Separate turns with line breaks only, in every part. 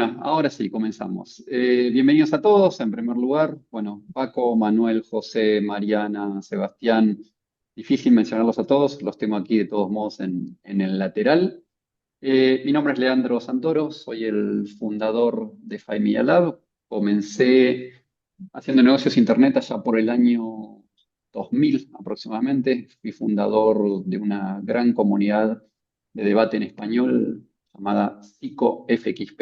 Ahora sí, comenzamos. Bienvenidos a todos. En primer lugar, bueno, Paco, Manuel, José, Mariana, Sebastián. Difícil mencionarlos a todos, los tengo aquí de todos modos en el lateral. Mi nombre es Leandro Santoro, soy el fundador de Five Media Lab. Comencé haciendo negocios internet allá por el año 2000 aproximadamente. Fui fundador de una gran comunidad de debate en español llamada PsicoFXP.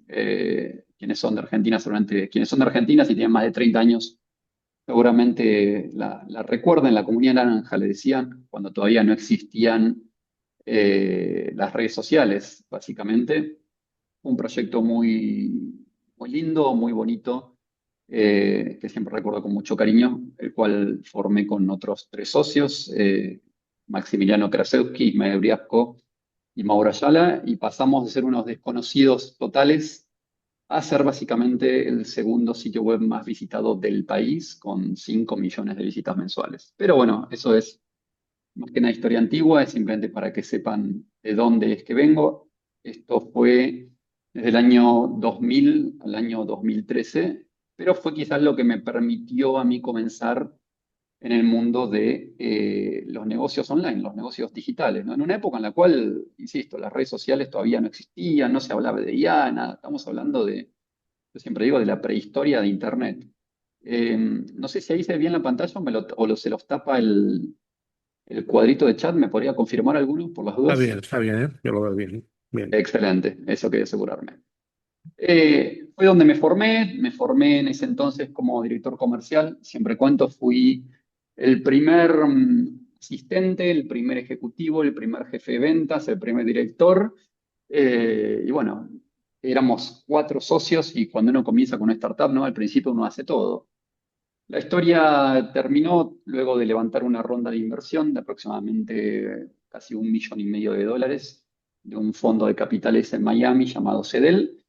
Quienes son de Argentina, seguramente, quienes son de Argentina, si tienen más de 30 años, seguramente la recuerden. La comunidad naranja le decían, cuando todavía no existían las redes sociales, básicamente. Un proyecto muy lindo, muy bonito, que siempre recuerdo con mucho cariño, el cual formé con otros tres socios, Maximiliano Krasewski, Ismael Briasco y Mauro Ayala, y pasamos de ser unos desconocidos totales a ser básicamente el segundo sitio web más visitado del país, con 5 millones de visitas mensuales. Pero bueno, eso es más que una historia antigua, es simplemente para que sepan de dónde es que vengo. Esto fue desde el año 2000 al año 2013, pero fue quizás lo que me permitió a mí comenzar en el mundo de los negocios online, los negocios digitales, ¿no? En una época en la cual, insisto, las redes sociales todavía no existían, no se hablaba de IA, nada. Estamos hablando de, yo siempre digo, de la prehistoria de Internet. No sé si ahí se ve bien la pantalla se los tapa el cuadrito de chat. ¿Me podría confirmar alguno por las dudas?
Está bien, ¿eh? Yo lo veo bien. Bien.
Excelente, eso quería asegurarme. Fue donde me formé en ese entonces como director comercial. Siempre cuento, fui el primer asistente, el primer ejecutivo, el primer jefe de ventas, el primer director. Y bueno, éramos cuatro socios y cuando uno comienza con una startup, ¿no? Al principio uno hace todo. La historia terminó luego de levantar una ronda de inversión de aproximadamente casi 1,5 millones de dólares de un fondo de capitales en Miami llamado Cedel.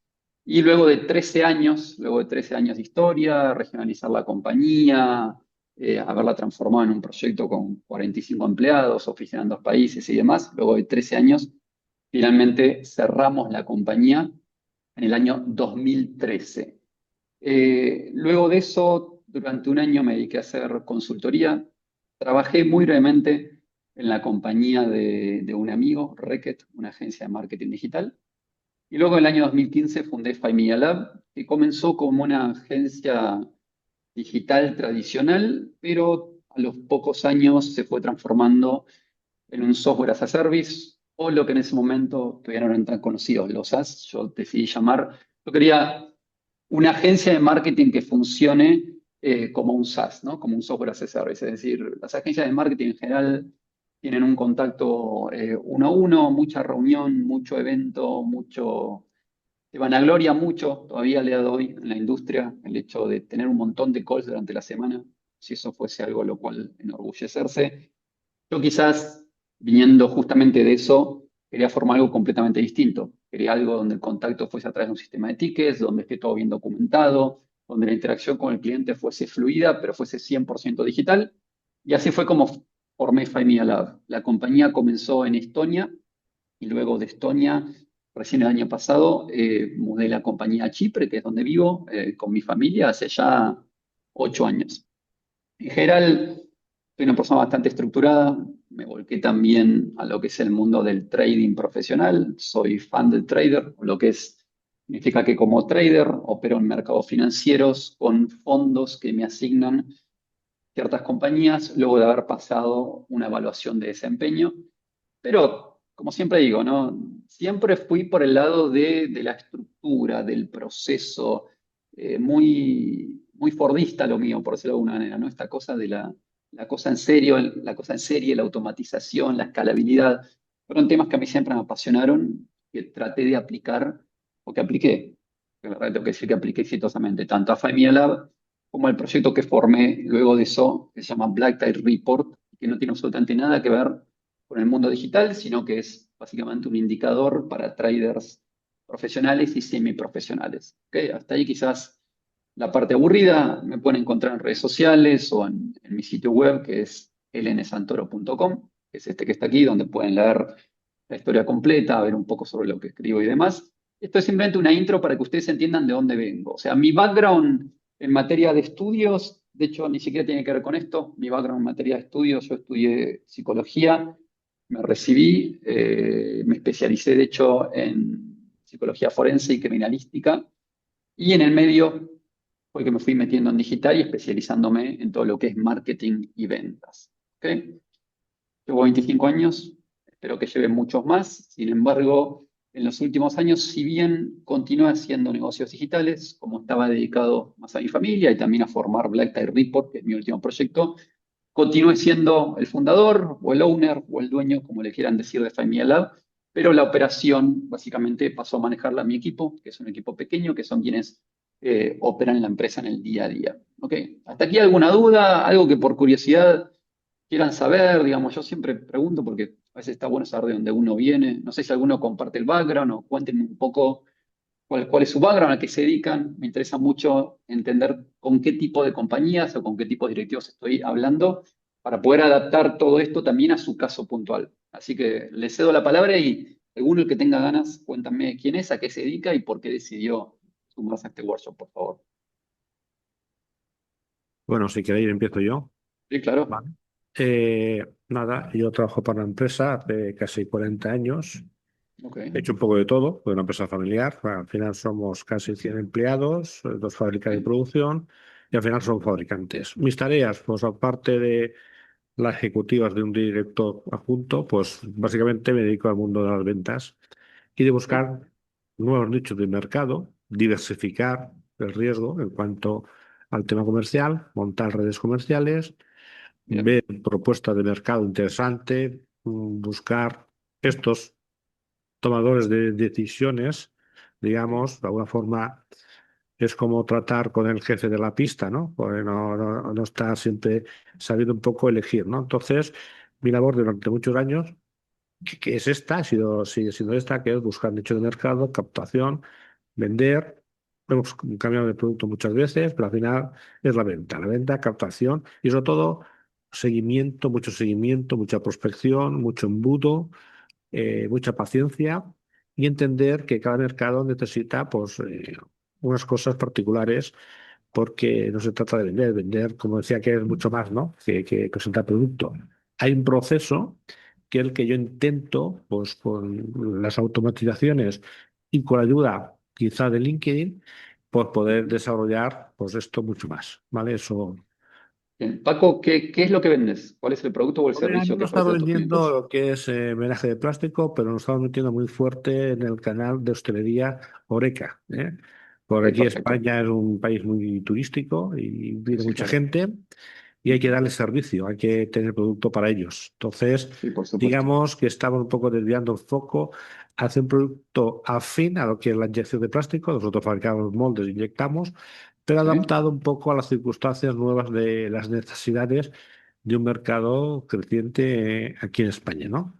Y luego de 13 años de historia, regionalizar la compañía, haberla transformado en un proyecto con 45 empleados, oficina en 2 países y demás, luego de 13 años, finalmente cerramos la compañía en el año 2013. Luego de eso, durante un año me dediqué a hacer consultoría. Trabajé muy brevemente en la compañía de un amigo, Reket, una agencia de marketing digital. Y luego en el año 2015 fundé Five Media Lab, que comenzó como una agencia digital tradicional, pero a los pocos años se fue transformando en un software as a service, o lo que en ese momento todavía no eran tan conocidos, los SaaS. Yo decidí llamar, yo quería una agencia de marketing que funcione como un SaaS, ¿no? Como un software as a service. Es decir, las agencias de marketing en general tienen un contacto uno a uno, mucha reunión, mucho evento, mucho, se vanagloria mucho todavía le da hoy en la industria el hecho de tener un montón de calls durante la semana, si eso fuese algo lo cual enorgullecerse. Yo quizás, viniendo justamente de eso, quería formar algo completamente distinto. Quería algo donde el contacto fuese a través de un sistema de tickets, donde esté todo bien documentado, donde la interacción con el cliente fuese fluida, pero fuese 100% digital. Y así fue como formé Five Media Lab. La compañía comenzó en Estonia y luego de Estonia, recién el año pasado, mudé la compañía a Chipre, que es donde vivo, con mi familia, hace ya 8 años. En general, soy una persona bastante estructurada. Me volqué también a lo que es el mundo del trading profesional. Soy fan del trader, lo que significa que como trader opero en mercados financieros con fondos que me asignan ciertas compañías luego de haber pasado una evaluación de desempeño. Pero, como siempre digo, ¿no? Siempre fui por el lado de la estructura, del proceso, muy fordista lo mío, por decirlo de alguna manera, ¿no? Esta cosa de la cosa en serio, la cosa en serie, la automatización, la escalabilidad, fueron temas que a mí siempre me apasionaron, que traté de aplicar, o que apliqué, que la verdad tengo que decir que apliqué exitosamente, tanto a Five Lab como al proyecto que formé luego de eso, que se llama Black Tie Report, que no tiene absolutamente nada que ver con el mundo digital, sino que es básicamente un indicador para traders profesionales y semiprofesionales. ¿Ok? Hasta ahí quizás la parte aburrida. Me pueden encontrar en redes sociales o en mi sitio web, que es lnsantoro.com, que es este que está aquí, donde pueden leer la historia completa, ver un poco sobre lo que escribo y demás. Esto es simplemente una intro para que ustedes entiendan de dónde vengo. O sea, mi background en materia de estudios, de hecho, ni siquiera tiene que ver con esto. Mi background en materia de estudios, yo estudié psicología, me recibí, me especialicé, de hecho, en psicología forense y criminalística. Y en el medio fue que me fui metiendo en digital y especializándome en todo lo que es marketing y ventas. ¿Ok? Llevo 25 años, espero que lleve muchos más. Sin embargo, en los últimos años, si bien continué haciendo negocios digitales, como estaba dedicado más a mi familia y también a formar Black Tie Report, que es mi último proyecto, continué siendo el fundador o el owner o el dueño, como le quieran decir, de Find Me a Lab, pero la operación básicamente pasó a manejarla a mi equipo, que es un equipo pequeño, que son quienes operan la empresa en el día a día. ¿Ok? ¿Hasta aquí alguna duda? ¿Algo que por curiosidad quieran saber? Digamos, yo siempre pregunto porque a veces está bueno saber de dónde uno viene. No sé si alguno comparte el background o cuéntenme un poco cuál es su background, a qué se dedican. Me interesa mucho entender con qué tipo de compañías o con qué tipo de directivos estoy hablando para poder adaptar todo esto también a su caso puntual. Así que le cedo la palabra y alguno que tenga ganas, cuéntame quién es, a qué se dedica y por qué decidió sumarse a este workshop, por favor.
Bueno, si queréis, empiezo yo.
Sí, claro.
Vale. Nada, yo trabajo para una empresa hace casi 40 años.
Ok.
He hecho un poco de todo, de una empresa familiar. Al final somos casi 100 empleados, dos fábricas de
Ok.
producción y al final son fabricantes. Mis tareas, pues aparte de las ejecutivas de un director adjunto, pues básicamente me dedico al mundo de las ventas y de
Ok.
buscar nuevos nichos de mercado, diversificar el riesgo en cuanto al tema comercial, montar redes comerciales,
Bien.
ver propuestas de mercado interesantes, buscar estos tomadores de decisiones,
Ok.
digamos, de alguna forma es como tratar con el jefe de la pista, ¿no? Porque no está siempre sabiendo un poco elegir, ¿no? Entonces, mi labor durante muchos años, que es esta, sigue siendo esta, que es buscar nicho de mercado, captación, vender. Hemos cambiado de producto muchas veces, pero al final es la venta, captación y sobre todo seguimiento, mucha prospección, mucho embudo, mucha paciencia y entender que cada mercado necesita pues, unas cosas particulares porque no se trata de vender, como decía, que es mucho más, ¿no? Que presentar producto. Hay un proceso que es el que yo intento, pues con las automatizaciones y con la ayuda quizá de LinkedIn, pues poder desarrollar pues esto mucho más, ¿vale? Eso.
Bien. Paco, ¿qué es lo que vendes? ¿Cuál es el producto o el
Hombre, ahora
servicio
mismo
que
estamos
ofreces a tus
vendiendo
clientes?
lo que es menaje de plástico, pero nos estamos metiendo muy fuerte en el canal de hostelería Horeca, ¿eh? Porque
Ok,
aquí
perfecto.
España es un país muy turístico y
Sí,
viene
sí,
mucha
claro.
gente y hay que darles servicio, hay que tener producto para ellos. Entonces,
Sí, por supuesto.
digamos que estamos un poco desviando el foco hacia un producto afín a lo que es la inyección de plástico. Nosotros fabricamos moldes, inyectamos, pero
Sí.
adaptado un poco a las circunstancias nuevas de las necesidades de un mercado creciente aquí en España, ¿no?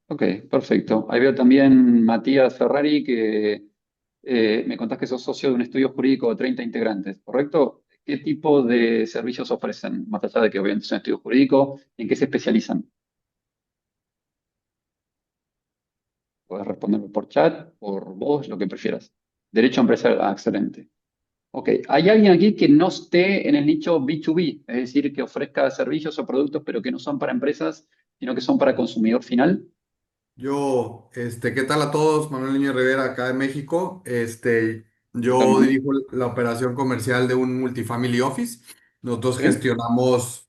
Ok, perfecto. Ahí veo también Matías Ferrari, que me contás que sos socio de un estudio jurídico de 30 integrantes, ¿correcto? ¿Qué tipo de servicios ofrecen? Más allá de que obviamente es un estudio jurídico, ¿en qué se especializan? Puedes responderme por chat, por voz, lo que prefieras. Derecho empresarial, excelente. Ok, ¿hay alguien aquí que no esté en el nicho B2B? Es decir, que ofrezca servicios o productos, pero que no son para empresas, sino que son para consumidor final.
¿Qué tal a todos? Manuel Niño Rivera, acá de México.
¿Qué tal,
Yo
Manu?
dirijo la operación comercial de un multifamily office. Nosotros
¿Sí?
gestionamos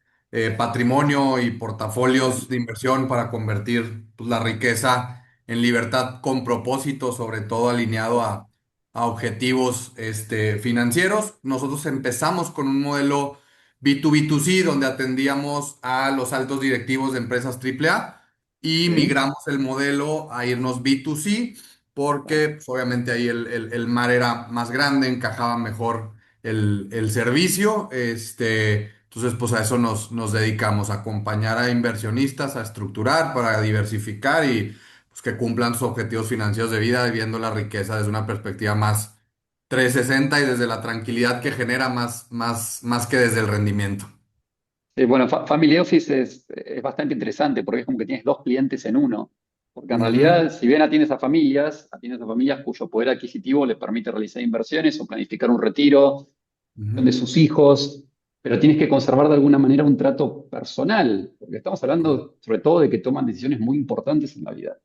patrimonio y portafolios de inversión para convertir pues, la riqueza en libertad con propósito, sobre todo alineado a objetivos financieros. Nosotros empezamos con un modelo B2B2C donde atendíamos a los altos directivos de empresas AAA y
Sí.
migramos el modelo a irnos B2C
Claro.
porque pues, obviamente ahí el mar era más grande, encajaba mejor el servicio. Entonces, pues a eso nos dedicamos, a acompañar a inversionistas, a estructurar para diversificar y pues, que cumplan sus objetivos financieros de vida, viendo la riqueza desde una perspectiva más 360 y desde la tranquilidad que genera más que desde el rendimiento.
Bueno, Family Office es bastante interesante porque es como que tienes dos clientes en uno. Porque en
Ujú,
realidad, si bien atiendes a familias cuyo poder adquisitivo les permite realizar inversiones o planificar un retiro
ujú,
de sus hijos, pero tienes que conservar de alguna manera un trato personal, porque estamos hablando sobre todo de que toman decisiones muy importantes en la vida.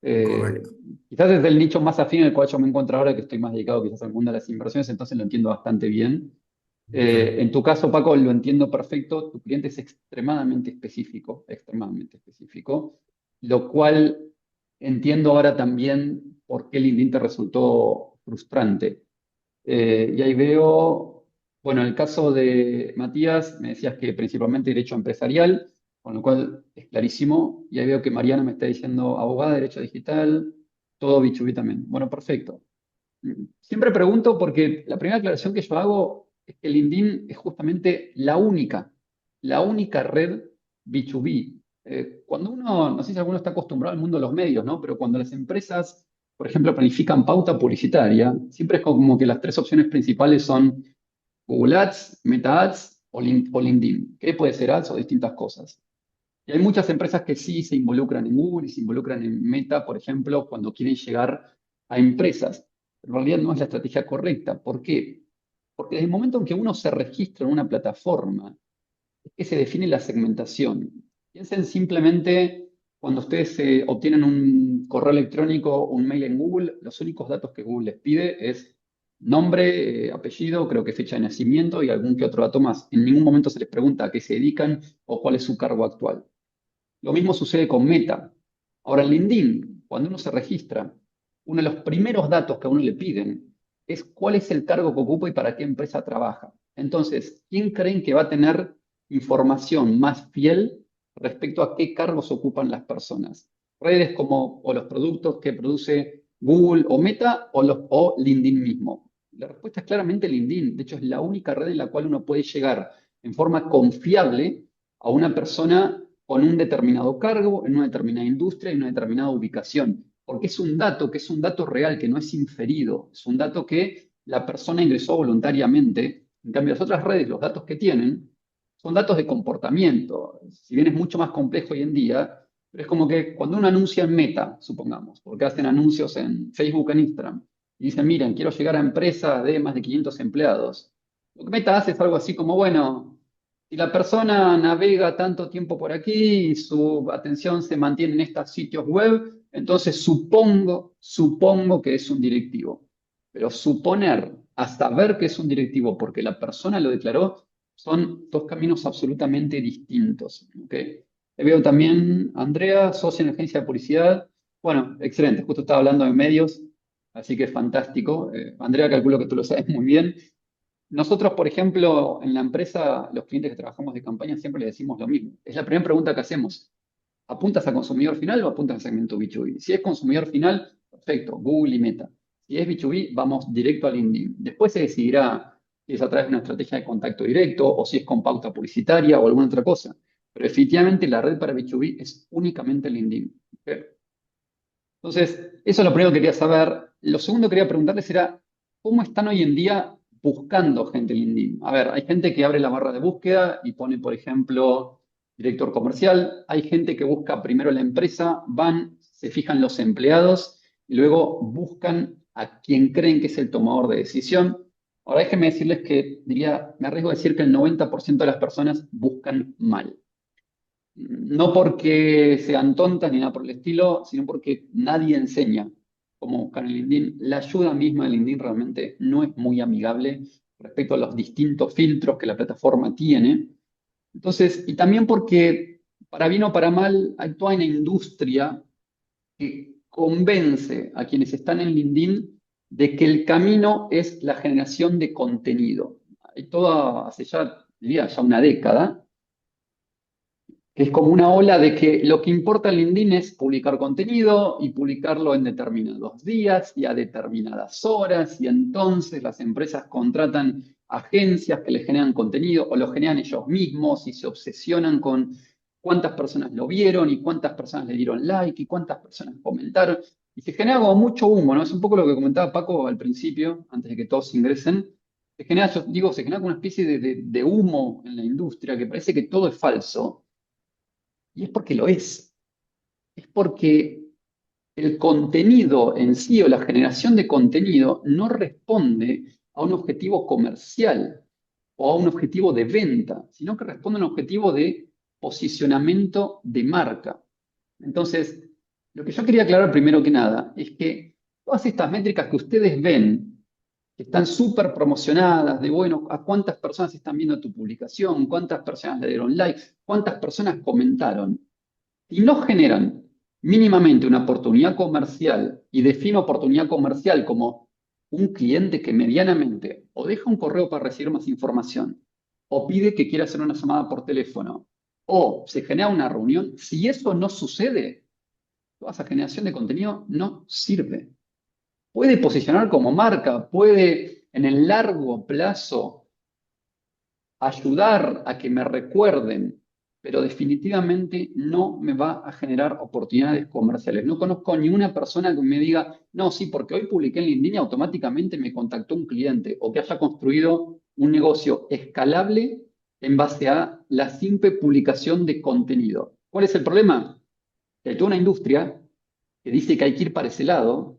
Eh,
correcto.
Quizás es el nicho más afín en el cual yo me encuentro ahora, que estoy más dedicado quizás al mundo de las inversiones, entonces lo entiendo bastante bien.
Ok.
En tu caso, Paco, lo entiendo perfecto. Tu cliente es extremadamente específico, lo cual entiendo ahora también por qué LinkedIn te resultó frustrante. Y ahí veo, bueno, en el caso de Matías, me decías que principalmente derecho empresarial, con lo cual es clarísimo. Y ahí veo que Mariana me está diciendo abogada, derecho digital, todo B2B también. Bueno, perfecto. Siempre pregunto porque la primera aclaración que yo hago es que LinkedIn es justamente la única red B2B. Cuando uno, no sé si alguno está acostumbrado al mundo de los medios, ¿no? Pero cuando las empresas, por ejemplo, planifican pauta publicitaria, siempre es como que las tres opciones principales son Google Ads, Meta Ads o LinkedIn, que puede ser ads o distintas cosas. Y hay muchas empresas que sí se involucran en Google y se involucran en Meta, por ejemplo, cuando quieren llegar a empresas. Pero en realidad no es la estrategia correcta. ¿Por qué? Porque desde el momento en que uno se registra en una plataforma, es que se define la segmentación. Piensen simplemente cuando ustedes obtienen un correo electrónico o un mail en Google, los únicos datos que Google les pide es nombre, apellido, creo que fecha de nacimiento y algún que otro dato más. En ningún momento se les pregunta a qué se dedican o cuál es su cargo actual. Lo mismo sucede con Meta. Ahora, en LinkedIn, cuando uno se registra, uno de los primeros datos que a uno le piden es cuál es el cargo que ocupa y para qué empresa trabaja. Entonces, ¿quién creen que va a tener información más fiel respecto a qué cargos ocupan las personas? Redes como o los productos que produce Google o Meta o LinkedIn mismo. La respuesta es claramente LinkedIn. De hecho, es la única red en la cual uno puede llegar en forma confiable a una persona con un determinado cargo, en una determinada industria y una determinada ubicación. Porque es un dato que es un dato real, que no es inferido, es un dato que la persona ingresó voluntariamente. En cambio, las otras redes, los datos que tienen, son datos de comportamiento. Si bien es mucho más complejo hoy en día, pero es como que cuando uno anuncia en Meta, supongamos, porque hacen anuncios en Facebook, en Instagram, y dicen, miren, quiero llegar a empresas de más de 500 empleados. Lo que Meta hace es algo así como, bueno, si la persona navega tanto tiempo por aquí y su atención se mantiene en estos sitios web, entonces supongo que es un directivo. Pero suponer hasta ver que es un directivo porque la persona lo declaró son dos caminos absolutamente distintos. ¿Ok? Te veo también, Andrea, socia en agencia de publicidad. Bueno, excelente, justo estaba hablando de medios, así que fantástico. Andrea, calculo que tú lo sabes muy bien. Nosotros, por ejemplo, en la empresa, los clientes que trabajamos de campaña siempre les decimos lo mismo. Es la primera pregunta que hacemos. ¿Apuntas a consumidor final o apuntas al segmento B2B? Si es consumidor final, perfecto, Google y Meta. Si es B2B, vamos directo al LinkedIn. Después se decidirá si es a través de una estrategia de contacto directo o si es con pauta publicitaria o alguna otra cosa. Pero definitivamente la red para B2B es únicamente LinkedIn. ¿Ok? Entonces, eso es lo primero que quería saber. Lo segundo que quería preguntarles era, ¿cómo están hoy en día buscando gente en LinkedIn? A ver, hay gente que abre la barra de búsqueda y pone, por ejemplo, director comercial. Hay gente que busca primero la empresa, van, se fijan los empleados y luego buscan a quien creen que es el tomador de decisión. Ahora déjenme decirles que diría, me arriesgo a decir que el 90% de las personas buscan mal. No porque sean tontas ni nada por el estilo, sino porque nadie enseña cómo buscar en LinkedIn. La ayuda misma de LinkedIn realmente no es muy amigable respecto a los distintos filtros que la plataforma tiene. Entonces, y también porque, para bien o para mal, hay toda una industria que convence a quienes están en LinkedIn de que el camino es la generación de contenido. Hay toda, hace ya, diría, ya una década, que es como una ola de que lo que importa en LinkedIn es publicar contenido y publicarlo en determinados días y a determinadas horas, y entonces las empresas contratan agencias que le generan contenido o lo generan ellos mismos y se obsesionan con cuántas personas lo vieron y cuántas personas le dieron like y cuántas personas comentaron. Y se genera como mucho humo, ¿no? Es un poco lo que comentaba Paco al principio, antes de que todos ingresen. Se genera, yo digo, se genera como una especie de humo en la industria que parece que todo es falso y es porque lo es. Es porque el contenido en sí o la generación de contenido no responde a un objetivo comercial o a un objetivo de venta, sino que responde a un objetivo de posicionamiento de marca. Entonces, lo que yo quería aclarar primero que nada es que todas estas métricas que ustedes ven, que están súper promocionadas, de bueno, a cuántas personas están viendo tu publicación, cuántas personas le dieron like, cuántas personas comentaron, si no generan mínimamente una oportunidad comercial, y defino oportunidad comercial como un cliente que medianamente o deja un correo para recibir más información, o pide que quiera hacer una llamada por teléfono, o se genera una reunión, si eso no sucede, toda esa generación de contenido no sirve. Puede posicionar como marca, puede en el largo plazo ayudar a que me recuerden, pero definitivamente no me va a generar oportunidades comerciales. No conozco ni una persona que me diga, no, sí, porque hoy publiqué en LinkedIn y automáticamente me contactó un cliente o que haya construido un negocio escalable en base a la simple publicación de contenido. ¿Cuál es el problema? Que hay toda una industria que dice que hay que ir para ese lado,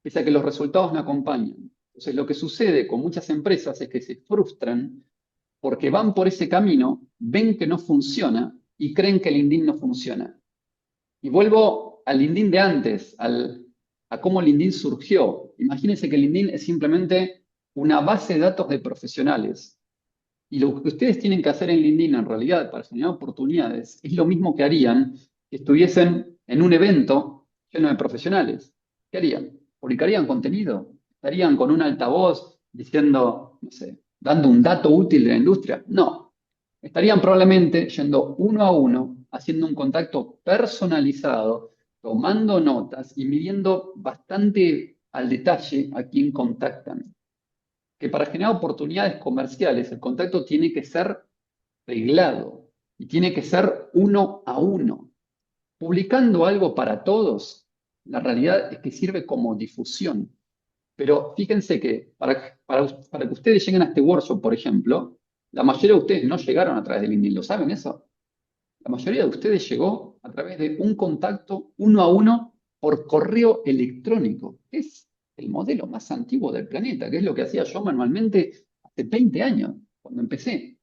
pese a que los resultados no acompañan. Entonces, lo que sucede con muchas empresas es que se frustran porque van por ese camino, ven que no funciona y creen que el LinkedIn no funciona. Y vuelvo al LinkedIn de antes, a cómo LinkedIn surgió. Imagínense que LinkedIn es simplemente una base de datos de profesionales. Y lo que ustedes tienen que hacer en LinkedIn, en realidad, para generar oportunidades, es lo mismo que harían si estuviesen en un evento lleno de profesionales. ¿Qué harían? ¿Publicarían contenido? ¿Estarían con un altavoz diciendo, no sé, dando un dato útil de la industria? No. Estarían probablemente yendo uno a uno, haciendo un contacto personalizado, tomando notas y midiendo bastante al detalle a quién contactan, que para generar oportunidades comerciales el contacto tiene que ser reglado y tiene que ser uno a uno. Publicando algo para todos, la realidad es que sirve como difusión. Pero fíjense que para que ustedes lleguen a este workshop, por ejemplo, la mayoría de ustedes no llegaron a través de LinkedIn, ¿lo saben eso? La mayoría de ustedes llegó a través de un contacto uno a uno por correo electrónico. Es el modelo más antiguo del planeta, que es lo que hacía yo manualmente hace 20 años, cuando empecé.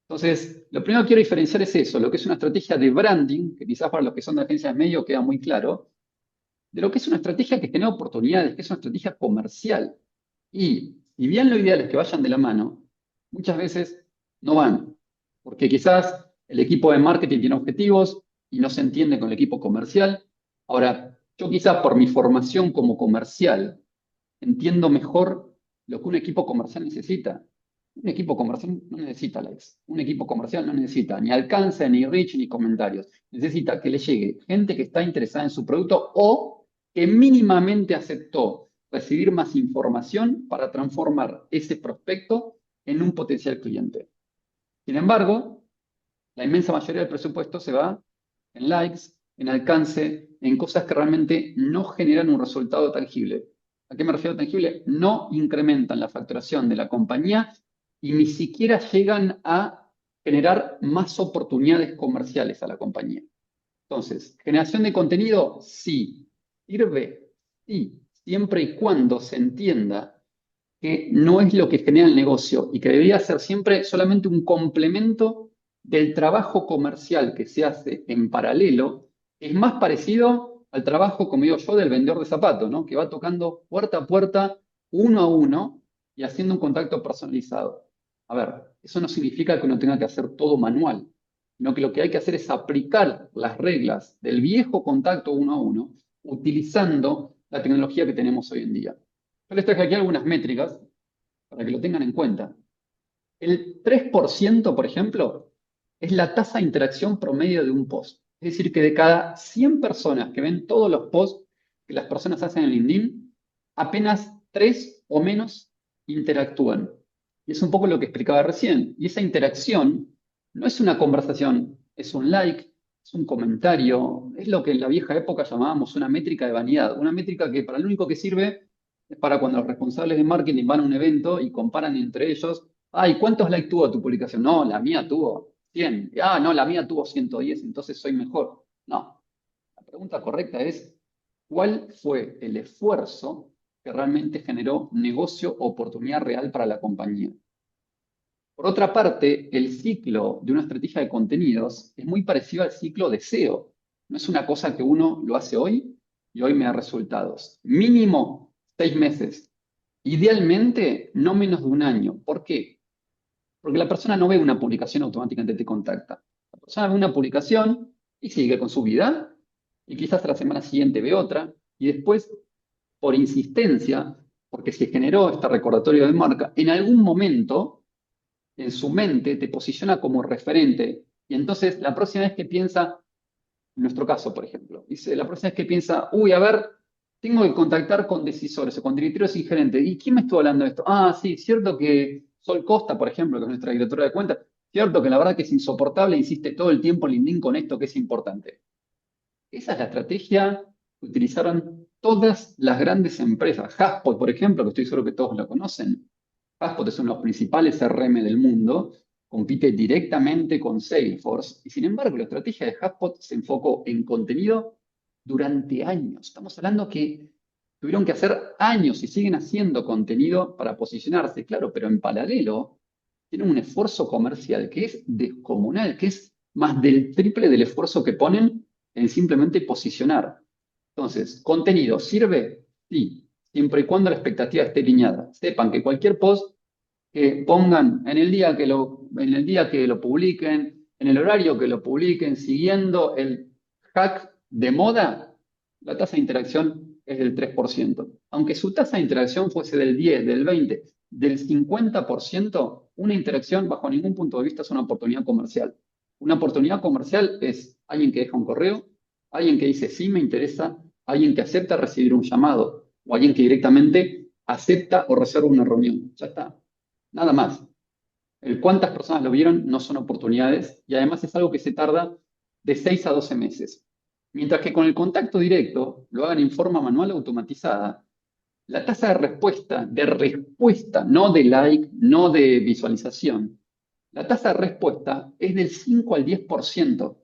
Entonces, lo primero que quiero diferenciar es eso, lo que es una estrategia de branding, que quizás para los que son de agencias de medio queda muy claro, de lo que es una estrategia que genera oportunidades, que es una estrategia comercial. Y si bien lo ideal es que vayan de la mano, muchas veces no van, porque quizás el equipo de marketing tiene objetivos y no se entiende con el equipo comercial. Ahora, yo quizás por mi formación como comercial entiendo mejor lo que un equipo comercial necesita. Un equipo comercial no necesita likes. Un equipo comercial no necesita ni alcance, ni reach, ni comentarios. Necesita que le llegue gente que está interesada en su producto o que mínimamente aceptó recibir más información para transformar ese prospecto en un potencial cliente. Sin embargo, la inmensa mayoría del presupuesto se va en likes, en alcance, en cosas que realmente no generan un resultado tangible. ¿A qué me refiero a tangible? No incrementan la facturación de la compañía y ni siquiera llegan a generar más oportunidades comerciales a la compañía. Entonces, generación de contenido, sí. Sirve, sí, siempre y cuando se entienda que no es lo que genera el negocio y que debería ser siempre solamente un complemento del trabajo comercial que se hace en paralelo, es más parecido al trabajo, como digo yo, del vendedor de zapatos, ¿no? Que va tocando puerta a puerta, uno a uno, y haciendo un contacto personalizado. A ver, eso no significa que uno tenga que hacer todo manual, sino que lo que hay que hacer es aplicar las reglas del viejo contacto uno a uno, utilizando la tecnología que tenemos hoy en día. Yo les traje aquí algunas métricas para que lo tengan en cuenta. El 3%, por ejemplo, es la tasa de interacción promedio de un post. Es decir, que de cada 100 personas que ven todos los posts que las personas hacen en LinkedIn, apenas 3 o menos interactúan. Y es un poco lo que explicaba recién. Y esa interacción no es una conversación, es un like, es un comentario, es lo que en la vieja época llamábamos una métrica de vanidad. Una métrica que para lo único que sirve es para cuando los responsables de marketing van a un evento y comparan entre ellos. Ay, ¿cuántos likes tuvo tu publicación? No, la mía tuvo 100. Ah, no, la mía tuvo 110, entonces soy mejor. No, la pregunta correcta es, ¿Cuál fue el esfuerzo que realmente generó negocio o oportunidad real para la compañía? Por otra parte, el ciclo de una estrategia de contenidos es muy parecido al ciclo de SEO. No es una cosa que uno lo hace hoy y hoy me da resultados. Mínimo 6 meses. Idealmente, no menos de un año. ¿Por qué? Porque la persona no ve una publicación automáticamente te contacta. La persona ve una publicación y sigue con su vida. Y quizás a la semana siguiente ve otra. Y después, por insistencia, porque se generó este recordatorio de marca, en algún momento en su mente te posiciona como referente. Y entonces la próxima vez que piensa, en nuestro caso, por ejemplo, dice, la próxima vez que piensa, uy, a ver, tengo que contactar con decisores o con directores y gerentes. ¿Y quién me estuvo hablando de esto? Ah, sí, cierto que Sol Costa, por ejemplo, que es nuestra directora de cuentas, cierto que la verdad que es insoportable, insiste todo el tiempo en LinkedIn con esto que es importante. Esa es la estrategia que utilizaron todas las grandes empresas. HubSpot, por ejemplo, que estoy seguro que todos lo conocen. HubSpot es uno de los principales CRM del mundo, compite directamente con Salesforce, y sin embargo la estrategia de HubSpot se enfocó en contenido durante años. Estamos hablando que tuvieron que hacer años y siguen haciendo contenido para posicionarse, claro, pero en paralelo tienen un esfuerzo comercial que es descomunal, que es más del triple del esfuerzo que ponen en simplemente posicionar. Entonces, ¿contenido sirve? Sí, siempre y cuando la expectativa esté alineada. Sepan que cualquier post que pongan en el día que lo publiquen, en el horario que lo publiquen, siguiendo el hack de moda, la tasa de interacción es del 3%. Aunque su tasa de interacción fuese del 10, del 20, del 50%, una interacción bajo ningún punto de vista es una oportunidad comercial. Una oportunidad comercial es alguien que deja un correo, alguien que dice sí me interesa, alguien que acepta recibir un llamado o alguien que directamente acepta o reserva una reunión. Ya está. Nada más. El cuántas personas lo vieron no son oportunidades y además es algo que se tarda de 6 a 12 meses. Mientras que con el contacto directo lo hagan en forma manual automatizada, la tasa de respuesta, no de like, no de visualización, la tasa de respuesta es del 5 al 10%.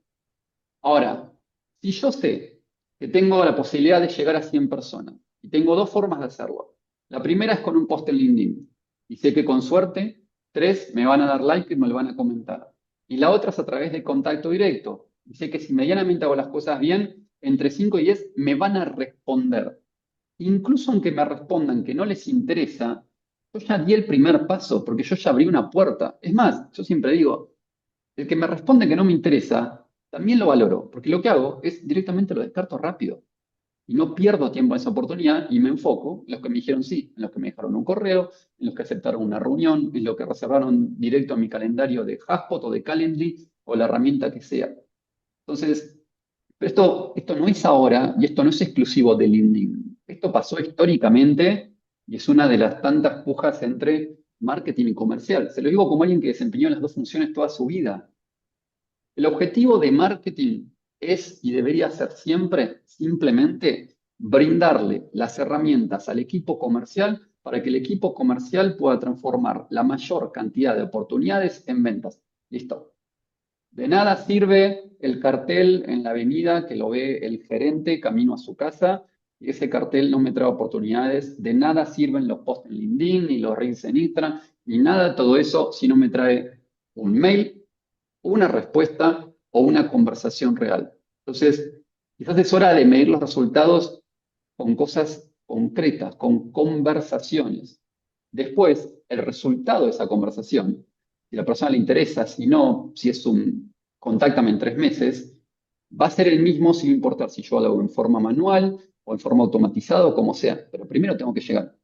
Ahora, si yo sé que tengo la posibilidad de llegar a 100 personas y tengo dos formas de hacerlo. La primera es con un post en LinkedIn y sé que con suerte 3 me van a dar like y me lo van a comentar. Y la otra es a través de contacto directo y sé que si medianamente hago las cosas bien, entre 5 y 10 me van a responder. Incluso aunque me respondan que no les interesa, yo ya di el primer paso porque yo ya abrí una puerta. Es más, yo siempre digo, el que me responde que no me interesa, también lo valoro, porque lo que hago es directamente lo descarto rápido. Y no pierdo tiempo en esa oportunidad y me enfoco en los que me dijeron sí, en los que me dejaron un correo, en los que aceptaron una reunión, en los que reservaron directo a mi calendario de HubSpot o de Calendly o la herramienta que sea. Entonces, esto no es ahora y esto no es exclusivo de LinkedIn. Esto pasó históricamente y es una de las tantas pujas entre marketing y comercial. Se lo digo como alguien que desempeñó las dos funciones toda su vida. El objetivo de marketing es y debería ser siempre simplemente brindarle las herramientas al equipo comercial para que el equipo comercial pueda transformar la mayor cantidad de oportunidades en ventas. Listo. De nada sirve el cartel en la avenida que lo ve el gerente camino a su casa y ese cartel no me trae oportunidades. De nada sirven los posts en LinkedIn, ni los reels en Instagram, ni nada de todo eso si no me trae un mail, una respuesta o una conversación real. Entonces, quizás es hora de medir los resultados con cosas concretas, con conversaciones. Después, el resultado de esa conversación, si a la persona le interesa, si no, si es un contáctame en 3 meses, va a ser el mismo sin importar si yo lo hago en forma manual o en forma automatizada o como sea. Pero primero tengo que llegar.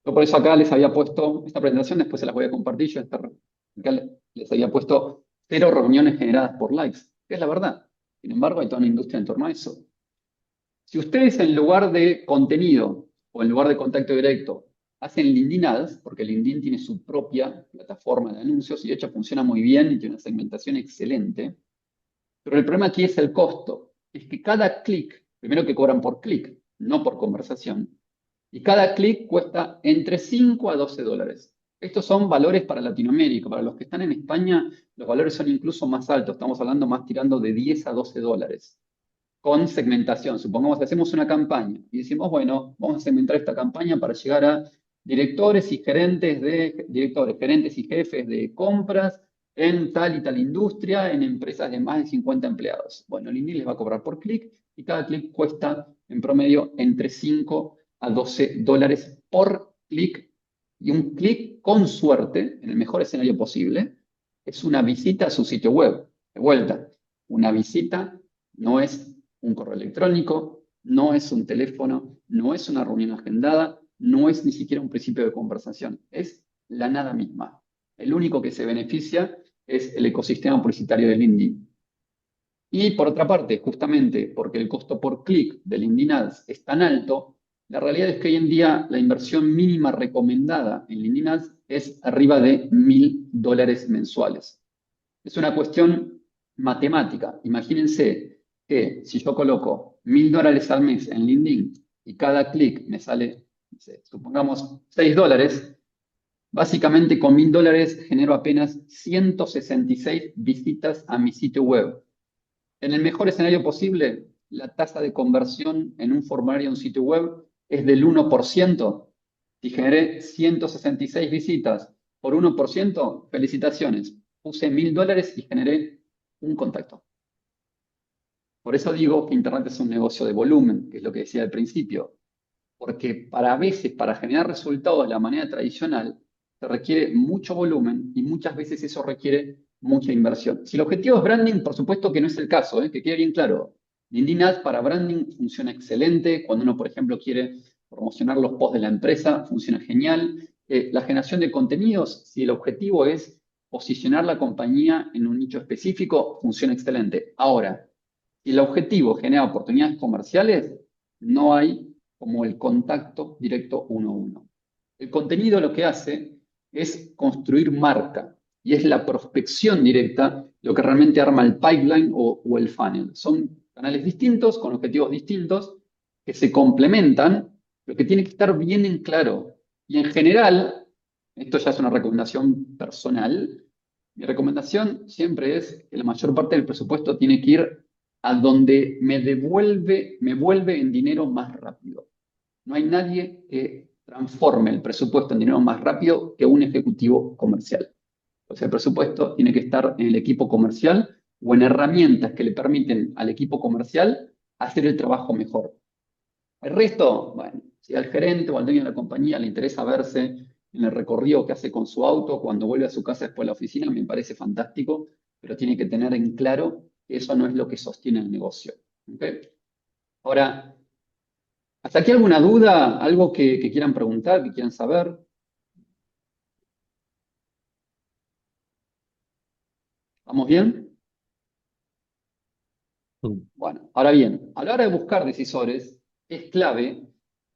Yo por eso acá les había puesto esta presentación, después se las voy a compartir. Yo acá les había puesto 0 reuniones generadas por likes, que es la verdad. Sin embargo, hay toda una industria en torno a eso. Si ustedes en lugar de contenido o en lugar de contacto directo hacen LinkedIn Ads, porque LinkedIn tiene su propia plataforma de anuncios y de hecho funciona muy bien y tiene una segmentación excelente, pero el problema aquí es el costo. Es que cada clic, primero que cobran por clic, no por conversación, y cada clic cuesta entre 5 a 12 dólares. Estos son valores para Latinoamérica. Para los que están en España, los valores son incluso más altos. Estamos hablando más tirando de 10 a 12 dólares. con segmentación. Supongamos que hacemos una campaña y decimos, bueno, vamos a segmentar esta campaña para llegar a directores y gerentes y jefes de compras en tal y tal industria, en empresas de más de 50 empleados. Bueno, LinkedIn les va a cobrar por clic y cada clic cuesta en promedio entre 5 a 12 dólares por clic. Y un clic con suerte, en el mejor escenario posible, es una visita a su sitio web. De vuelta, una visita no es un correo electrónico, no es un teléfono, no es una reunión agendada, no es ni siquiera un principio de conversación, es la nada misma. El único que se beneficia es el ecosistema publicitario de LinkedIn. Y por otra parte, justamente porque el costo por clic de LinkedIn Ads es tan alto, la realidad es que hoy en día la inversión mínima recomendada en LinkedIn Ads es arriba de $1.000 mensuales. Es una cuestión matemática. Imagínense que si yo coloco $1.000 al mes en LinkedIn y cada clic me sale, no sé, supongamos $6, básicamente con $1.000 genero apenas 166 visitas a mi sitio web. En el mejor escenario posible, la tasa de conversión en un formulario de un sitio web es del 1%. Si generé 166 visitas por 1%, felicitaciones. Puse $1.000 y generé un contacto. Por eso digo que Internet es un negocio de volumen, que es lo que decía al principio. Porque a veces, para generar resultados de la manera tradicional, se requiere mucho volumen y muchas veces eso requiere mucha inversión. Si el objetivo es branding, por supuesto que no es el caso, que quede bien claro. LinkedIn Ads para branding funciona excelente. Cuando uno, por ejemplo, quiere promocionar los posts de la empresa, funciona genial. La generación de contenidos, si el objetivo es posicionar la compañía en un nicho específico, funciona excelente. Ahora, si el objetivo genera oportunidades comerciales, no hay como el contacto directo uno a uno. El contenido lo que hace es construir marca y es la prospección directa lo que realmente arma el pipeline o el funnel. Son canales distintos, con objetivos distintos, que se complementan, pero que tiene que estar bien en claro. Y en general, esto ya es una recomendación personal, mi recomendación siempre es que la mayor parte del presupuesto tiene que ir a donde me vuelve en dinero más rápido. No hay nadie que transforme el presupuesto en dinero más rápido que un ejecutivo comercial. O sea, el presupuesto tiene que estar en el equipo comercial o en herramientas que le permiten al equipo comercial hacer el trabajo mejor. El resto, bueno, si al gerente o al dueño de la compañía le interesa verse en el recorrido que hace con su auto cuando vuelve a su casa después de la oficina, me parece fantástico, pero tiene que tener en claro que eso no es lo que sostiene el negocio. ¿Okay? Ahora, ¿hasta aquí alguna duda? ¿Algo que quieran preguntar, que quieran saber? ¿Vamos bien? Bueno, ahora bien, a la hora de buscar decisores, es clave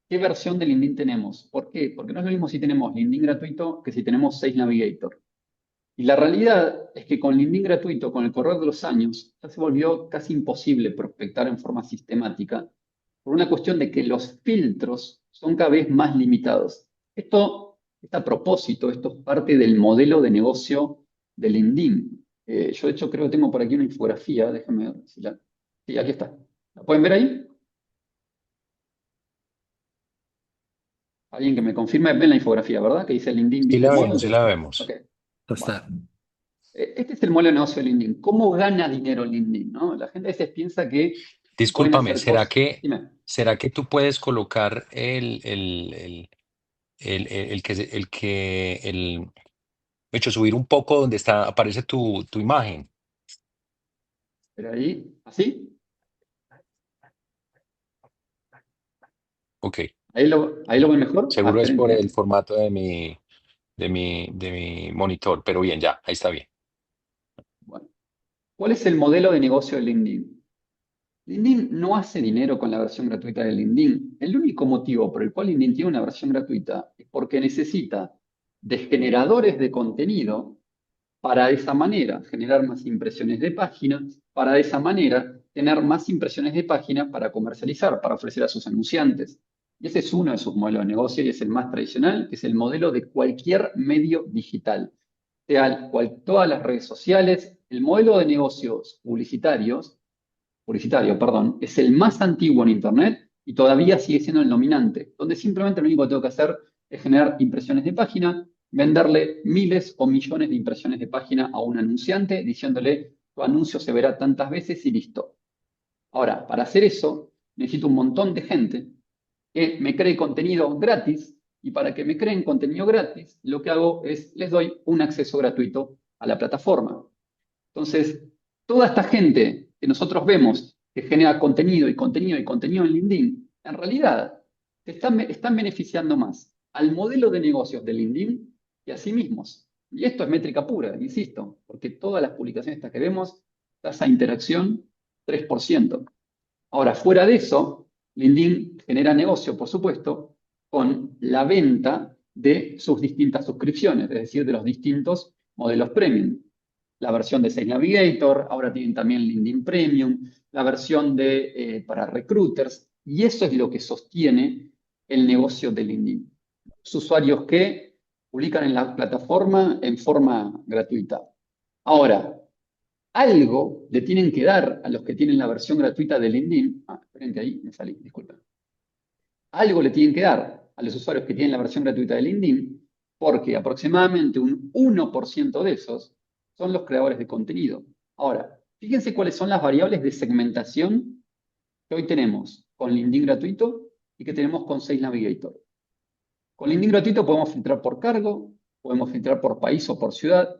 qué versión de LinkedIn tenemos. ¿Por qué? Porque no es lo mismo si tenemos LinkedIn gratuito que si tenemos Sales Navigator. Y la realidad es que con LinkedIn gratuito, con el correr de los años, ya se volvió casi imposible prospectar en forma sistemática por una cuestión de que los filtros son cada vez más limitados. Esto está a propósito, esto es parte del modelo de negocio de LinkedIn. Yo de hecho creo que tengo por aquí una infografía, déjame ver si la... Sí, aquí está. ¿La pueden ver ahí? Alguien que me confirme, ven la infografía, ¿verdad? Que dice LinkedIn
Sí la
Business
vemos, sí
Model.
la vemos.
Ok, bueno.
Está.
Este es el modelo de negocio de LinkedIn. ¿Cómo gana dinero LinkedIn? ¿No? La gente a veces piensa que pueden
Discúlpame,
hacer cosas. Dime.
¿será que tú puedes colocar de hecho, subir un poco donde aparece tu imagen?
Pero ahí, ¿así?
Ok,
Ahí lo ven mejor. Ah,
seguro es
esperen,
por el formato de mi monitor, pero bien, ya, ahí está bien.
bueno. ¿Cuál es el modelo de negocio de LinkedIn? LinkedIn no hace dinero con la versión gratuita de LinkedIn. El único motivo por el cual LinkedIn tiene una versión gratuita es porque necesita de generadores de contenido para de esa manera generar más impresiones de página, para de esa manera tener más impresiones de página para comercializar, para ofrecer a sus anunciantes. Y ese es uno de sus modelos de negocio y es el más tradicional, que es el modelo de cualquier medio digital. Sea todas las redes sociales, el modelo de negocios publicitarios publicitario, perdón, es el más antiguo en Internet y todavía sigue siendo el dominante, donde simplemente lo único que tengo que hacer es generar impresiones de página, venderle miles o millones de impresiones de página a un anunciante, diciéndole, tu anuncio se verá tantas veces y listo. Ahora, para hacer eso, necesito un montón de gente que me cree contenido gratis, y para que me creen contenido gratis, lo que hago es les doy un acceso gratuito a la plataforma. Entonces, toda esta gente que nosotros vemos que genera contenido y contenido y contenido en LinkedIn, en realidad están beneficiando más al modelo de negocios de LinkedIn que a sí mismos. Y esto es métrica pura, insisto, porque todas las publicaciones estas que vemos, tasa de interacción 3%. Ahora, fuera de eso, LinkedIn genera negocio, por supuesto, con la venta de sus distintas suscripciones, es decir, de los distintos modelos premium. La versión de Sales Navigator, ahora tienen también LinkedIn Premium, la versión para recruiters, y eso es lo que sostiene el negocio de LinkedIn. Los usuarios que publican en la plataforma en forma gratuita. Ahora, algo le tienen que dar a los que tienen la versión gratuita de LinkedIn. Esperen que ahí me salí, disculpen. Algo le tienen que dar a los usuarios que tienen la versión gratuita de LinkedIn, porque aproximadamente un 1% de esos son los creadores de contenido. Ahora, fíjense cuáles son las variables de segmentación que hoy tenemos con LinkedIn gratuito y que tenemos con Sales Navigator. Con LinkedIn gratuito podemos filtrar por cargo, podemos filtrar por país o por ciudad.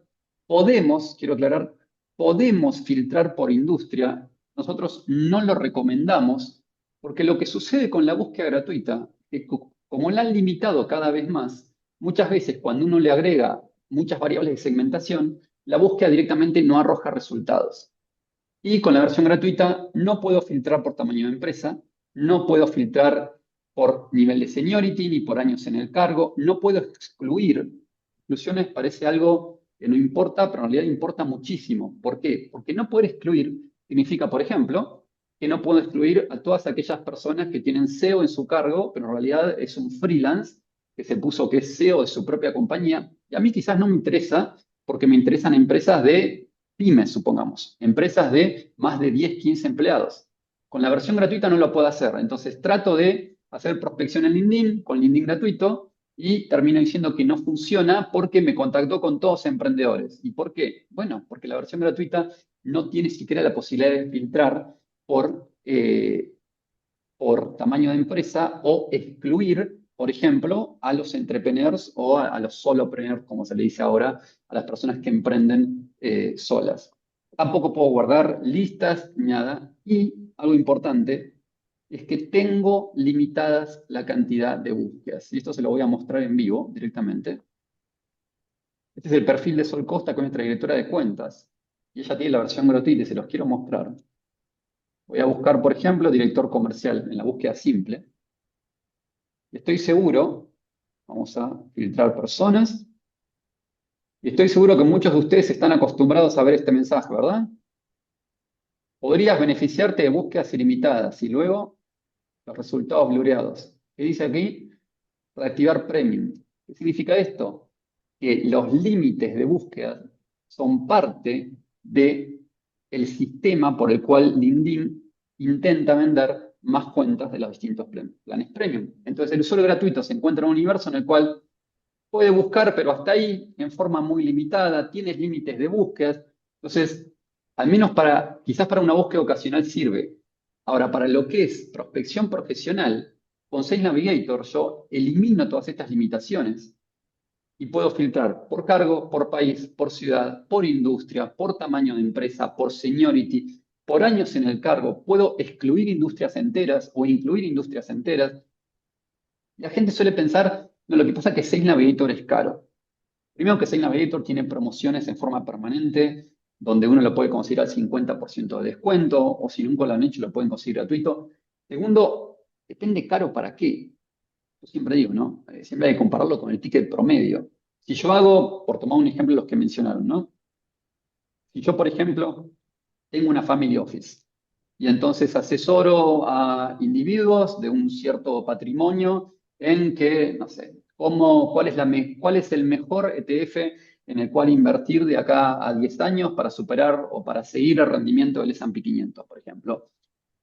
Quiero aclarar, podemos filtrar por industria. Nosotros no lo recomendamos porque lo que sucede con la búsqueda gratuita es que como la han limitado cada vez más, muchas veces cuando uno le agrega muchas variables de segmentación, la búsqueda directamente no arroja resultados. Y con la versión gratuita no puedo filtrar por tamaño de empresa, no puedo filtrar por nivel de seniority ni por años en el cargo, no puedo excluir. Exclusiones parece algo que no importa, pero en realidad importa muchísimo. ¿Por qué? Porque no poder excluir significa, por ejemplo, que no puedo excluir a todas aquellas personas que tienen SEO en su cargo, pero en realidad es un freelance que se puso que es SEO de su propia compañía. Y a mí quizás no me interesa porque me interesan empresas de pymes, supongamos, empresas de más de 10, 15 empleados. Con la versión gratuita no lo puedo hacer, entonces trato de hacer prospección en LinkedIn con LinkedIn gratuito y termino diciendo que no funciona porque me contactó con todos emprendedores. ¿Y por qué? Bueno, porque la versión gratuita no tiene siquiera la posibilidad de filtrar por tamaño de empresa o excluir, por ejemplo, a los entrepreneurs o a los solopreneurs, como se le dice ahora, a las personas que emprenden solas. Tampoco puedo guardar listas, nada. Y algo importante es que tengo limitadas la cantidad de búsquedas. Y esto se lo voy a mostrar en vivo directamente. Este es el perfil de Sol Costa con nuestra directora de cuentas. Y ella tiene la versión gratuita y se los quiero mostrar. Voy a buscar, por ejemplo, director comercial en la búsqueda simple. Y estoy seguro, vamos a filtrar personas, y estoy seguro que muchos de ustedes están acostumbrados a ver este mensaje, ¿verdad? Podrías beneficiarte de búsquedas ilimitadas y luego los resultados blureados. ¿Qué dice aquí? Reactivar premium. ¿Qué significa esto? Que los límites de búsqueda son parte del sistema por el cual LinkedIn intenta vender más cuentas de los distintos planes premium. Entonces el usuario gratuito se encuentra en un universo en el cual puede buscar, pero hasta ahí, en forma muy limitada, tienes límites de búsquedas. Entonces, al menos quizás para una búsqueda ocasional sirve. Ahora, para lo que es prospección profesional, con Sales Navigator yo elimino todas estas limitaciones y puedo filtrar por cargo, por país, por ciudad, por industria, por tamaño de empresa, por seniority, por años en el cargo. Puedo excluir industrias enteras o incluir industrias enteras. La gente suele pensar, no, lo que pasa es que Sales Navigator es caro. Primero que Sales Navigator tiene promociones en forma permanente, donde uno lo puede conseguir al 50% de descuento, o si nunca lo han hecho, lo pueden conseguir gratuito. Segundo, depende caro para qué. Yo siempre digo, ¿no? Siempre hay que compararlo con el ticket promedio. Si yo hago, por tomar un ejemplo, los que mencionaron, ¿no? Si yo, por ejemplo, tengo una family office y entonces asesoro a individuos de un cierto patrimonio en que, no sé, cuál es el mejor ETF en el cual invertir de acá a 10 años para superar o para seguir el rendimiento del S&P 500, por ejemplo.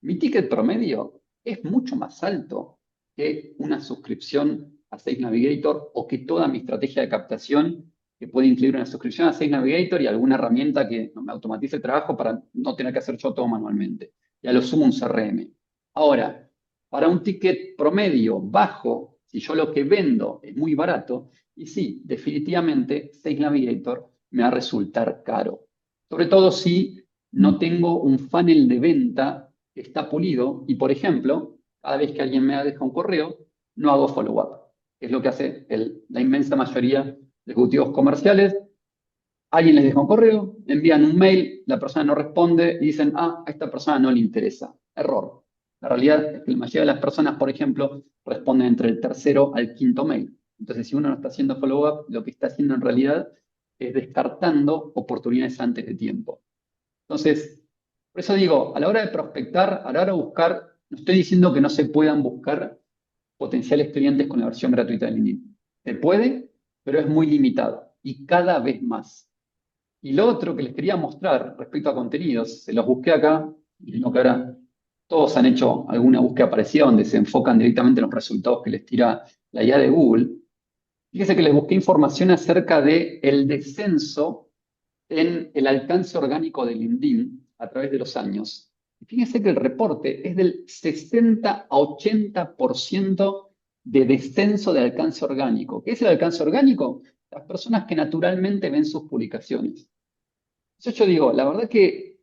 mi ticket promedio es mucho más alto que una suscripción a Sales Navigator o que toda mi estrategia de captación que puede incluir una suscripción a Sales Navigator y alguna herramienta que me automatice el trabajo para no tener que hacer yo todo manualmente. Y a lo sumo un CRM. Ahora, para un ticket promedio bajo, si yo lo que vendo es muy barato, y sí, definitivamente Sales Navigator me va a resultar caro. Sobre todo si no tengo un funnel de venta que está pulido y, por ejemplo, cada vez que alguien me deja un correo, no hago follow-up, que es lo que hace la inmensa mayoría de ejecutivos comerciales. Alguien les deja un correo, envían un mail, la persona no responde y dicen, a esta persona no le interesa. Error. La realidad es que la mayoría de las personas, por ejemplo, responden entre el tercero al quinto mail. Entonces, si uno no está haciendo follow-up, lo que está haciendo en realidad es descartando oportunidades antes de tiempo. Entonces, por eso digo, a la hora de prospectar, a la hora de buscar, no estoy diciendo que no se puedan buscar potenciales clientes con la versión gratuita de LinkedIn. Se puede, pero es muy limitado y cada vez más. Y lo otro que les quería mostrar respecto a contenidos, se los busqué acá, y lo que ahora todos han hecho alguna búsqueda parecida donde se enfocan directamente en los resultados que les tira la IA de Google. Fíjense que les busqué información acerca del descenso en el alcance orgánico de LinkedIn a través de los años. Y fíjense que el reporte es del 60 a 80% de descenso de alcance orgánico. ¿Qué es el alcance orgánico? Las personas que naturalmente ven sus publicaciones. Entonces yo digo, la verdad que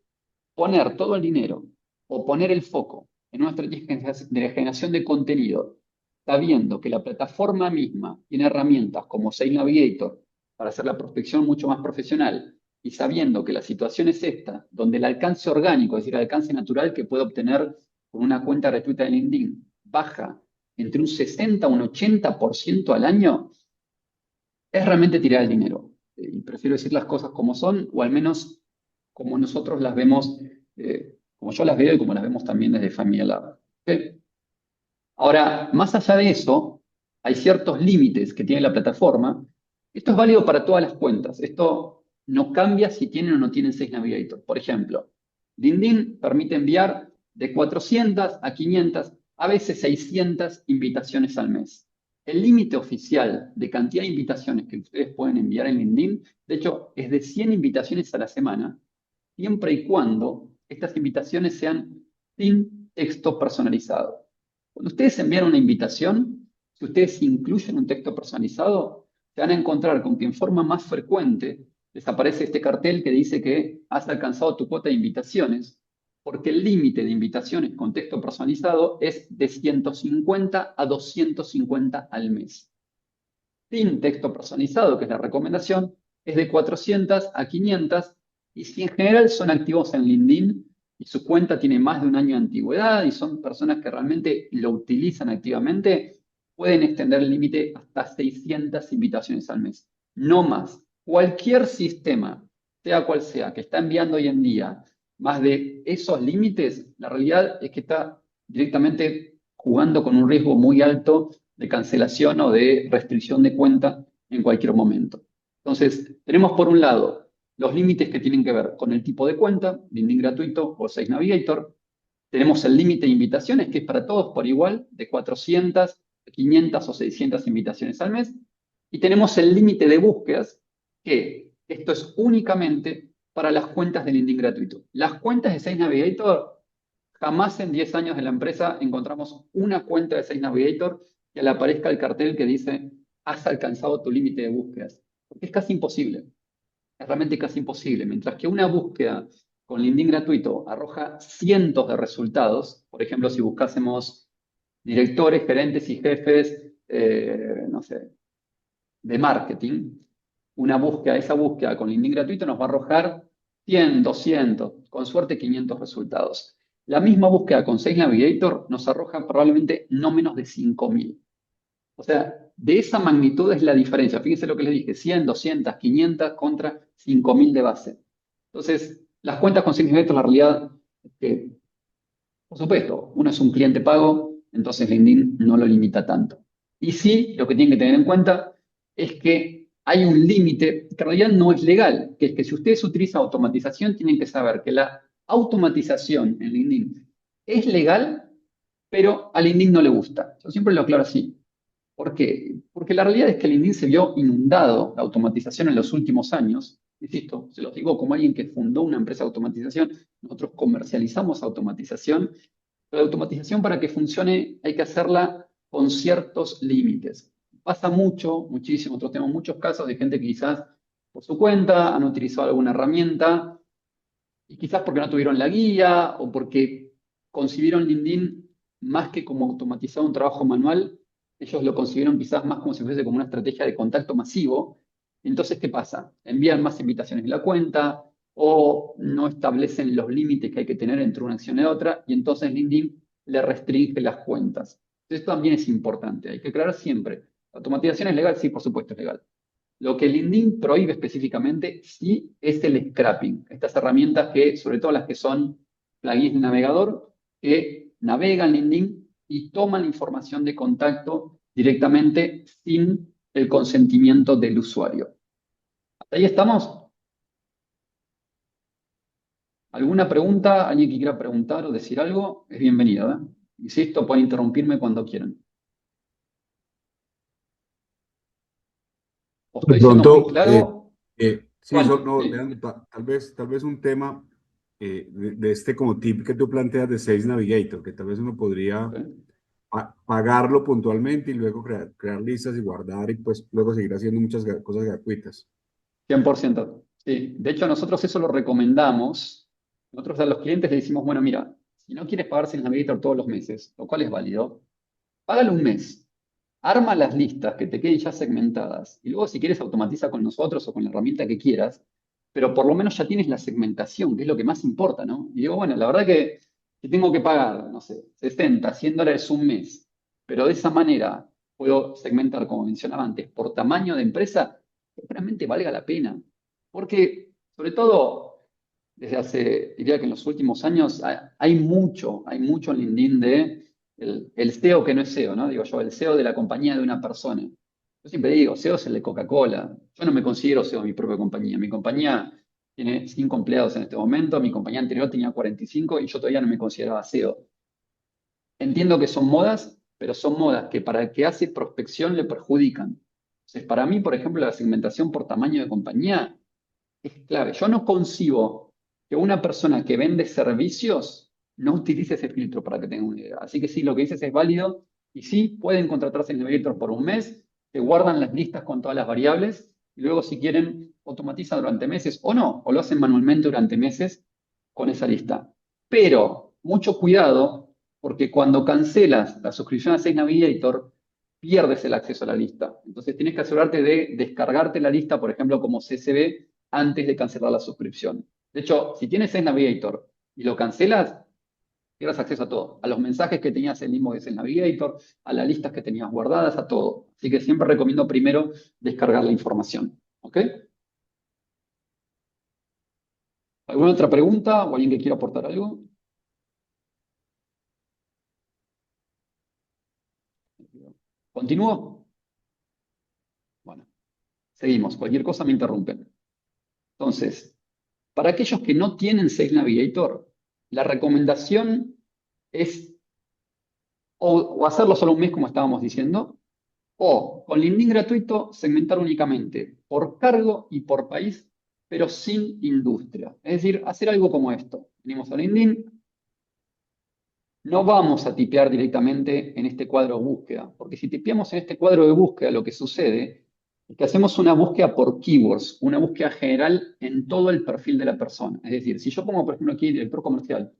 poner todo el dinero o poner el foco en una estrategia de generación de contenido, sabiendo que la plataforma misma tiene herramientas como Sales Navigator para hacer la prospección mucho más profesional y sabiendo que la situación es esta, donde el alcance orgánico, es decir, el alcance natural que puede obtener con una cuenta gratuita de LinkedIn, baja entre un 60 a un 80% al año, es realmente tirar el dinero. Y prefiero decir las cosas como son, o al menos como nosotros las vemos, como yo las veo y como las vemos también desde Familia Lab. ¿Ok? Ahora, más allá de eso, hay ciertos límites que tiene la plataforma. Esto es válido para todas las cuentas. Esto no cambia si tienen o no tienen Sales Navigator. Por ejemplo, LinkedIn permite enviar de 400 a 500, a veces 600 invitaciones al mes. El límite oficial de cantidad de invitaciones que ustedes pueden enviar en LinkedIn, de hecho, es de 100 invitaciones a la semana, siempre y cuando estas invitaciones sean sin texto personalizado. Cuando ustedes envían una invitación, si ustedes incluyen un texto personalizado, se van a encontrar con que en forma más frecuente les aparece este cartel que dice que has alcanzado tu cuota de invitaciones, porque el límite de invitaciones con texto personalizado es de 150 a 250 al mes. Sin texto personalizado, que es la recomendación, es de 400 a 500, y si en general son activos en LinkedIn y su cuenta tiene más de un año de antigüedad y son personas que realmente lo utilizan activamente, pueden extender el límite hasta 600 invitaciones al mes. No más. Cualquier sistema, sea cual sea, que está enviando hoy en día más de esos límites, la realidad es que está directamente jugando con un riesgo muy alto de cancelación o de restricción de cuenta en cualquier momento. Entonces, tenemos por un lado los límites que tienen que ver con el tipo de cuenta, LinkedIn gratuito o Sales Navigator. Tenemos el límite de invitaciones, que es para todos por igual, de 400, 500 o 600 invitaciones al mes. Y tenemos el límite de búsquedas, que esto es únicamente para las cuentas de LinkedIn gratuito. Las cuentas de Sales Navigator, jamás en 10 años de la empresa encontramos una cuenta de Sales Navigator que le aparezca el cartel que dice, has alcanzado tu límite de búsquedas. Porque es casi imposible. Es realmente casi imposible. Mientras que una búsqueda con LinkedIn gratuito arroja cientos de resultados, por ejemplo, si buscásemos directores, gerentes y jefes, no sé, de marketing, esa búsqueda con LinkedIn gratuito nos va a arrojar 100, 200, con suerte 500 resultados. La misma búsqueda con Sales Navigator nos arroja probablemente no menos de 5.000. O sea, de esa magnitud es la diferencia. Fíjense lo que les dije, 100, 200, 500 contra 5.000 de base. Entonces, las cuentas con Sales Navigator, la realidad es que, por supuesto, uno es un cliente pago, entonces LinkedIn no lo limita tanto. Y sí, lo que tienen que tener en cuenta es que hay un límite que en realidad no es legal, que es que si ustedes utilizan automatización, tienen que saber que la automatización en LinkedIn es legal, pero a LinkedIn no le gusta. Yo siempre lo aclaro así. ¿Por qué? Porque la realidad es que LinkedIn se vio inundado de automatización en los últimos años. Insisto, se los digo como alguien que fundó una empresa de automatización. Nosotros comercializamos automatización, pero la automatización para que funcione hay que hacerla con ciertos límites. Pasa mucho, muchísimo. Nosotros tenemos muchos casos de gente que quizás por su cuenta han utilizado alguna herramienta y quizás porque no tuvieron la guía o porque concibieron LinkedIn más que como automatizar un trabajo manual, ellos lo concibieron quizás más como si fuese como una estrategia de contacto masivo. Entonces, ¿qué pasa? Envían más invitaciones en la cuenta o no establecen los límites que hay que tener entre una acción y otra y entonces LinkedIn le restringe las cuentas. Entonces, esto también es importante. Hay que aclarar siempre. ¿La automatización es legal? Sí, por supuesto es legal. Lo que LinkedIn prohíbe específicamente sí es el scrapping. Estas herramientas que, sobre todo las que son plugins de navegador, que navegan LinkedIn y toman la información de contacto directamente sin el consentimiento del usuario. ¿Hasta ahí estamos? ¿Alguna pregunta? ¿Alguien que quiera preguntar o decir algo? Es bienvenido, ¿eh? Insisto, pueden interrumpirme cuando quieran. ¿O
De
estoy siendo muy
pronto,
claro?
sí,
¿Cuál?
no,
Sí.
Leandro, tal vez un tema de este como tip que tú planteas de Sales Navigator, que tal vez uno podría
Ok.
pagarlo puntualmente y luego crear listas y guardar y pues luego seguir haciendo muchas cosas gratuitas.
100%. Sí. De hecho, nosotros eso lo recomendamos. Nosotros a los clientes le decimos, bueno, mira, si no quieres pagar Sales Navigator todos los meses, lo cual es válido, págalo un mes. Arma las listas que te queden ya segmentadas. Y luego, si quieres, automatiza con nosotros o con la herramienta que quieras. Pero por lo menos ya tienes la segmentación, que es lo que más importa, ¿no? Y digo, bueno, la verdad que si tengo que pagar, no sé, 60, $100 un mes, pero de esa manera puedo segmentar, como mencionaba antes, por tamaño de empresa, seguramente valga la pena. Porque, sobre todo, desde hace, diría que en los últimos años, hay mucho en LinkedIn de el SEO que no es SEO, ¿no? Digo yo, el SEO de la compañía de una persona. Yo siempre digo, SEO es el de Coca-Cola. Yo no me considero SEO de mi propia compañía. Mi compañía tiene 5 empleados en este momento, mi compañía anterior tenía 45 y yo todavía no me consideraba SEO. Entiendo que son modas, pero son modas que para el que hace prospección le perjudican. Entonces, para mí, por ejemplo, la segmentación por tamaño de compañía es clave. Yo no concibo que una persona que vende servicios no utilice ese filtro para que tenga una idea. Así que sí, lo que dices es válido y sí, pueden contratarse en Navigator por un mes, te guardan las listas con todas las variables y luego si quieren automatizan durante meses o no, o lo hacen manualmente durante meses con esa lista. Pero mucho cuidado porque cuando cancelas la suscripción a Sales Navigator, pierdes el acceso a la lista. Entonces tienes que asegurarte de descargarte la lista, por ejemplo, como CSV antes de cancelar la suscripción. De hecho, si tienes Sales Navigator y lo cancelas, pierdes acceso a todo, a los mensajes que tenías en mismo de Sales Navigator, a las listas que tenías guardadas, a todo. Así que siempre recomiendo primero descargar la información. ¿Ok? ¿Alguna otra pregunta o alguien que quiera aportar algo? ¿Continúo? Bueno, seguimos. Cualquier cosa me interrumpen. Entonces, para aquellos que no tienen Sales Navigator, la recomendación es o hacerlo solo un mes, como estábamos diciendo, o con LinkedIn gratuito segmentar únicamente por cargo y por país, pero sin industria. Es decir, hacer algo como esto. Venimos a LinkedIn, no vamos a tipear directamente en este cuadro de búsqueda, porque si tipeamos en este cuadro de búsqueda, lo que sucede es que hacemos una búsqueda por keywords, una búsqueda general en todo el perfil de la persona. Es decir, si yo pongo, por ejemplo, aquí director comercial,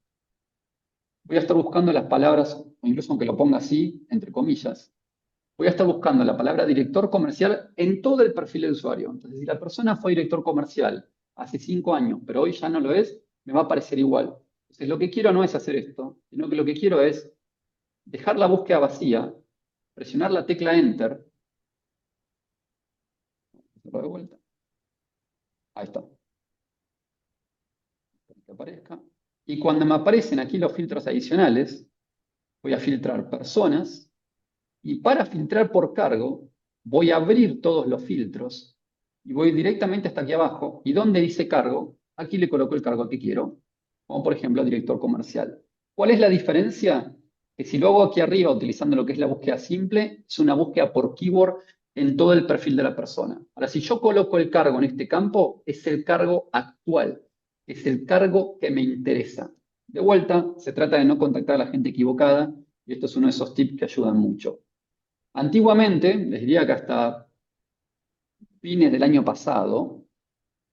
voy a estar buscando las palabras, o incluso aunque lo ponga así, entre comillas, voy a estar buscando la palabra director comercial en todo el perfil del usuario. Entonces, si la persona fue director comercial hace 5 años, pero hoy ya no lo es, me va a parecer igual. Entonces, lo que quiero no es hacer esto, sino que lo que quiero es dejar la búsqueda vacía, presionar la tecla Enter, de vuelta, ahí está, que aparezca. Y cuando me aparecen aquí los filtros adicionales, voy a filtrar personas y para filtrar por cargo, voy a abrir todos los filtros y voy directamente hasta aquí abajo. ¿Y donde dice cargo? Aquí le coloco el cargo que quiero, como por ejemplo director comercial. ¿Cuál es la diferencia? Que si lo hago aquí arriba utilizando lo que es la búsqueda simple, es una búsqueda por keyword en todo el perfil de la persona. Ahora, si yo coloco el cargo en este campo, es el cargo actual, es el cargo que me interesa. De vuelta, se trata de no contactar a la gente equivocada, y esto es uno de esos tips que ayudan mucho. Antiguamente, les diría que hasta fines del año pasado,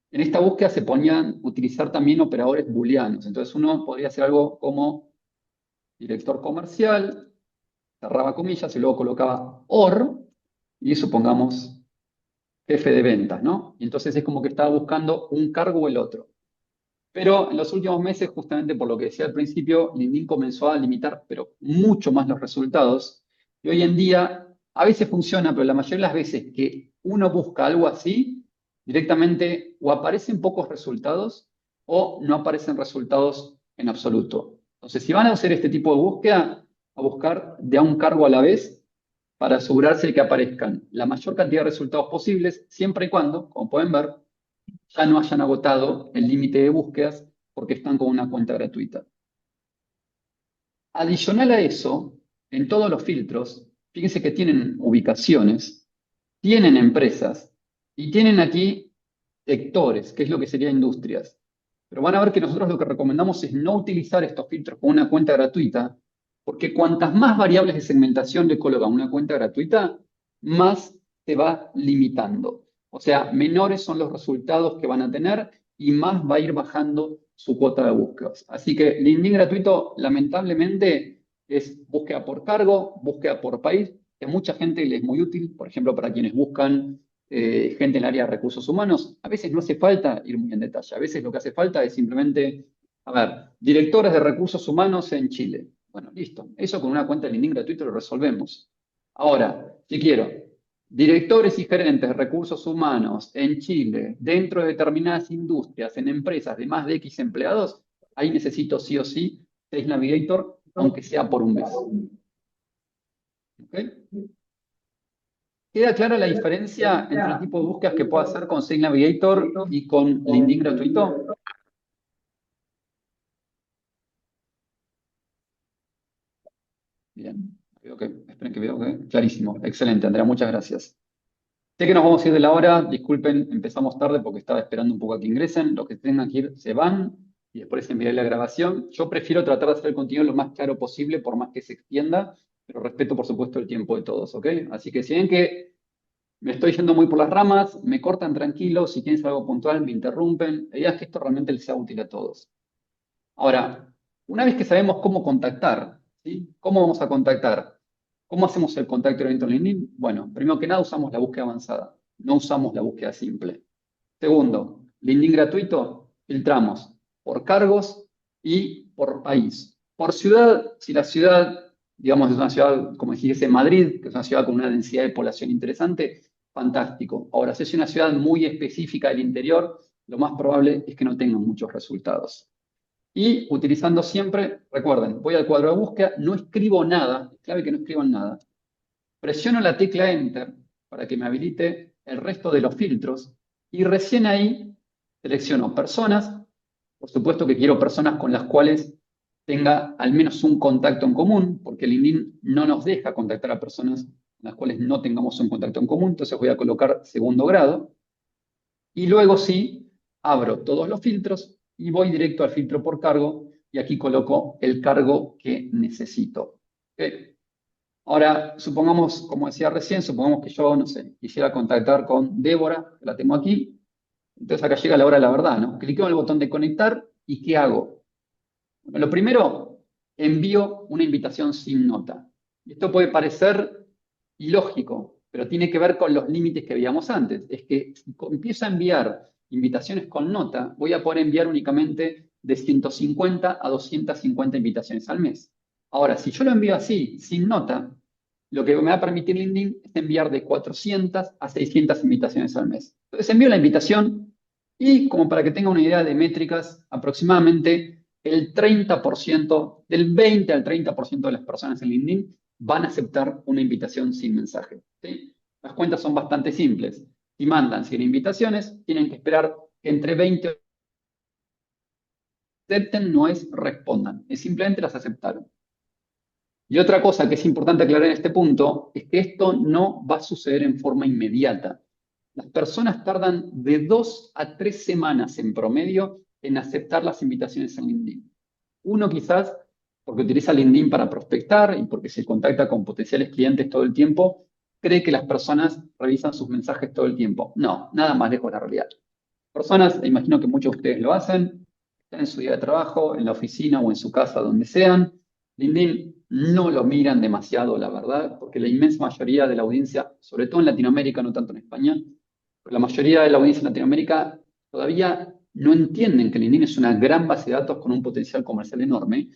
en esta búsqueda se ponían utilizar también operadores booleanos. Entonces uno podría hacer algo como director comercial, cerraba comillas y luego colocaba OR y supongamos jefe de ventas, ¿no? Y entonces es como que estaba buscando un cargo o el otro. Pero en los últimos meses, justamente por lo que decía al principio, LinkedIn comenzó a limitar, pero mucho más los resultados. Y hoy en día, a veces funciona, pero la mayoría de las veces que uno busca algo así, directamente o aparecen pocos resultados o no aparecen resultados en absoluto. Entonces, si van a hacer este tipo de búsqueda, a buscar de a un cargo a la vez para asegurarse de que aparezcan la mayor cantidad de resultados posibles, siempre y cuando, como pueden ver, ya no hayan agotado el límite de búsquedas porque están con una cuenta gratuita. Adicional a eso, en todos los filtros, fíjense que tienen ubicaciones, tienen empresas y tienen aquí sectores, que es lo que sería industrias. Pero van a ver que nosotros lo que recomendamos es no utilizar estos filtros con una cuenta gratuita, porque cuantas más variables de segmentación le colocan a una cuenta gratuita, más se va limitando. O sea, menores son los resultados que van a tener y más va a ir bajando su cuota de búsquedas. Así que LinkedIn gratuito, lamentablemente, es búsqueda por cargo, búsqueda por país, que a mucha gente le es muy útil, por ejemplo, para quienes buscan gente en el área de recursos humanos. A veces no hace falta ir muy en detalle, a veces lo que hace falta es simplemente, a ver, directores de recursos humanos en Chile. Bueno, listo, eso con una cuenta de LinkedIn gratuito lo resolvemos. Ahora, si quiero directores y gerentes de recursos humanos en Chile, dentro de determinadas industrias, en empresas de más de X empleados, ahí necesito sí o sí Sales Navigator, aunque sea por un mes. ¿Ok? ¿Queda clara la diferencia entre el tipo de búsquedas que puedo hacer con Sales Navigator y con LinkedIn gratuito? Bien, esperen que veo que clarísimo. Excelente, Andrea, muchas gracias. Sé que nos vamos a ir de la hora, disculpen, empezamos tarde porque estaba esperando un poco a que ingresen. Los que tengan que ir se van y después enviaré la grabación. Yo prefiero tratar de hacer el contenido lo más claro posible, por más que se extienda, pero respeto, por supuesto, el tiempo de todos, ¿ok? Así que si ven que me estoy yendo muy por las ramas, me cortan tranquilo, si tienen algo puntual, me interrumpen. La idea es que esto realmente les sea útil a todos. Ahora, una vez que sabemos cómo contactar, ¿sí? ¿Cómo vamos a contactar? ¿Cómo hacemos el contacto directo en LinkedIn? Bueno, primero que nada usamos la búsqueda avanzada, no usamos la búsqueda simple. Segundo, LinkedIn gratuito, filtramos por cargos y por país. Por ciudad, si la ciudad, digamos, es una ciudad, como dijese, Madrid, que es una ciudad con una densidad de población interesante, fantástico. Ahora, si es una ciudad muy específica del interior, lo más probable es que no tengan muchos resultados. Y utilizando siempre, recuerden, voy al cuadro de búsqueda, no escribo nada, es clave que no escriban nada. Presiono la tecla Enter para que me habilite el resto de los filtros y recién ahí selecciono personas. Por supuesto que quiero personas con las cuales tenga al menos un contacto en común, porque LinkedIn no nos deja contactar a personas con las cuales no tengamos un contacto en común, entonces voy a colocar segundo grado. Y luego sí, abro todos los filtros y voy directo al filtro por cargo y aquí coloco el cargo que necesito. ¿Ok? Ahora, supongamos, como decía recién, supongamos que yo, no sé, quisiera contactar con Débora, que la tengo aquí. Entonces acá llega la hora de la verdad, ¿no? Cliqueo en el botón de conectar y ¿qué hago? Bueno, lo primero, envío una invitación sin nota. Esto puede parecer ilógico, pero tiene que ver con los límites que veíamos antes. Es que si empiezo a enviar invitaciones con nota, voy a poder enviar únicamente de 150 a 250 invitaciones al mes. Ahora, si yo lo envío así, sin nota, lo que me va a permitir LinkedIn es enviar de 400 a 600 invitaciones al mes. Entonces envío la invitación y, como para que tenga una idea de métricas, aproximadamente el 30%, del 20 al 30% de las personas en LinkedIn van a aceptar una invitación sin mensaje. ¿Sí? Las cuentas son bastante simples. Si mandan 100 invitaciones, tienen que esperar que entre 20 Acepten no es respondan, es simplemente las aceptaron. Y otra cosa que es importante aclarar en este punto es que esto no va a suceder en forma inmediata. Las personas tardan de 2 a 3 semanas en promedio en aceptar las invitaciones en LinkedIn. Uno quizás porque utiliza LinkedIn para prospectar y porque se contacta con potenciales clientes todo el tiempo, cree que las personas revisan sus mensajes todo el tiempo. No, nada más lejos de la realidad. Personas, imagino que muchos de ustedes lo hacen, están en su día de trabajo, en la oficina o en su casa, donde sean. LinkedIn no lo miran demasiado, la verdad, porque la inmensa mayoría de la audiencia, sobre todo en Latinoamérica, no tanto en España, pero la mayoría de la audiencia en Latinoamérica todavía no entienden que LinkedIn es una gran base de datos con un potencial comercial enorme.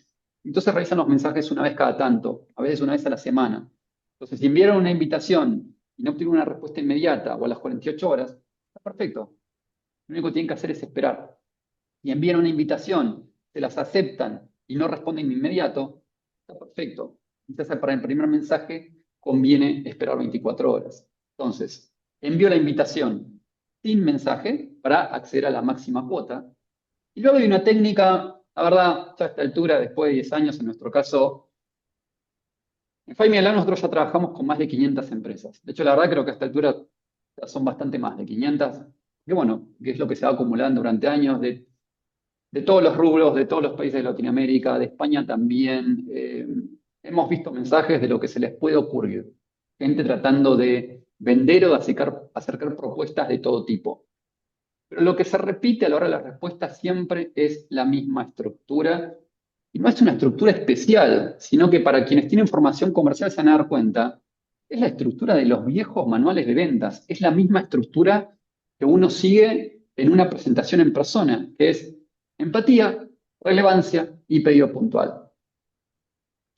Entonces revisan los mensajes una vez cada tanto, a veces una vez a la semana. Entonces, si enviaron una invitación y no obtuvieron una respuesta inmediata o a las 48 horas, está perfecto. Lo único que tienen que hacer es esperar. Y envían una invitación, se las aceptan y no responden de inmediato, está perfecto. Entonces, para el primer mensaje conviene esperar 24 horas. Entonces, envío la invitación sin mensaje para acceder a la máxima cuota. Y luego hay una técnica, la verdad, ya a esta altura, después de 10 años, en nuestro caso, en Jaime Alá nosotros ya trabajamos con más de 500 empresas. De hecho, la verdad creo que a esta altura ya son bastante más de 500. Que bueno, que es lo que se va acumulando durante años de todos los rubros, de todos los países de Latinoamérica, de España también. Hemos visto mensajes de lo que se les puede ocurrir. Gente tratando de vender o de acercar propuestas de todo tipo. Pero lo que se repite a la hora de la respuesta siempre es la misma estructura. Y no es una estructura especial, sino que para quienes tienen formación comercial se van a dar cuenta, es la estructura de los viejos manuales de ventas. Es la misma estructura que uno sigue en una presentación en persona, que es empatía, relevancia y pedido puntual.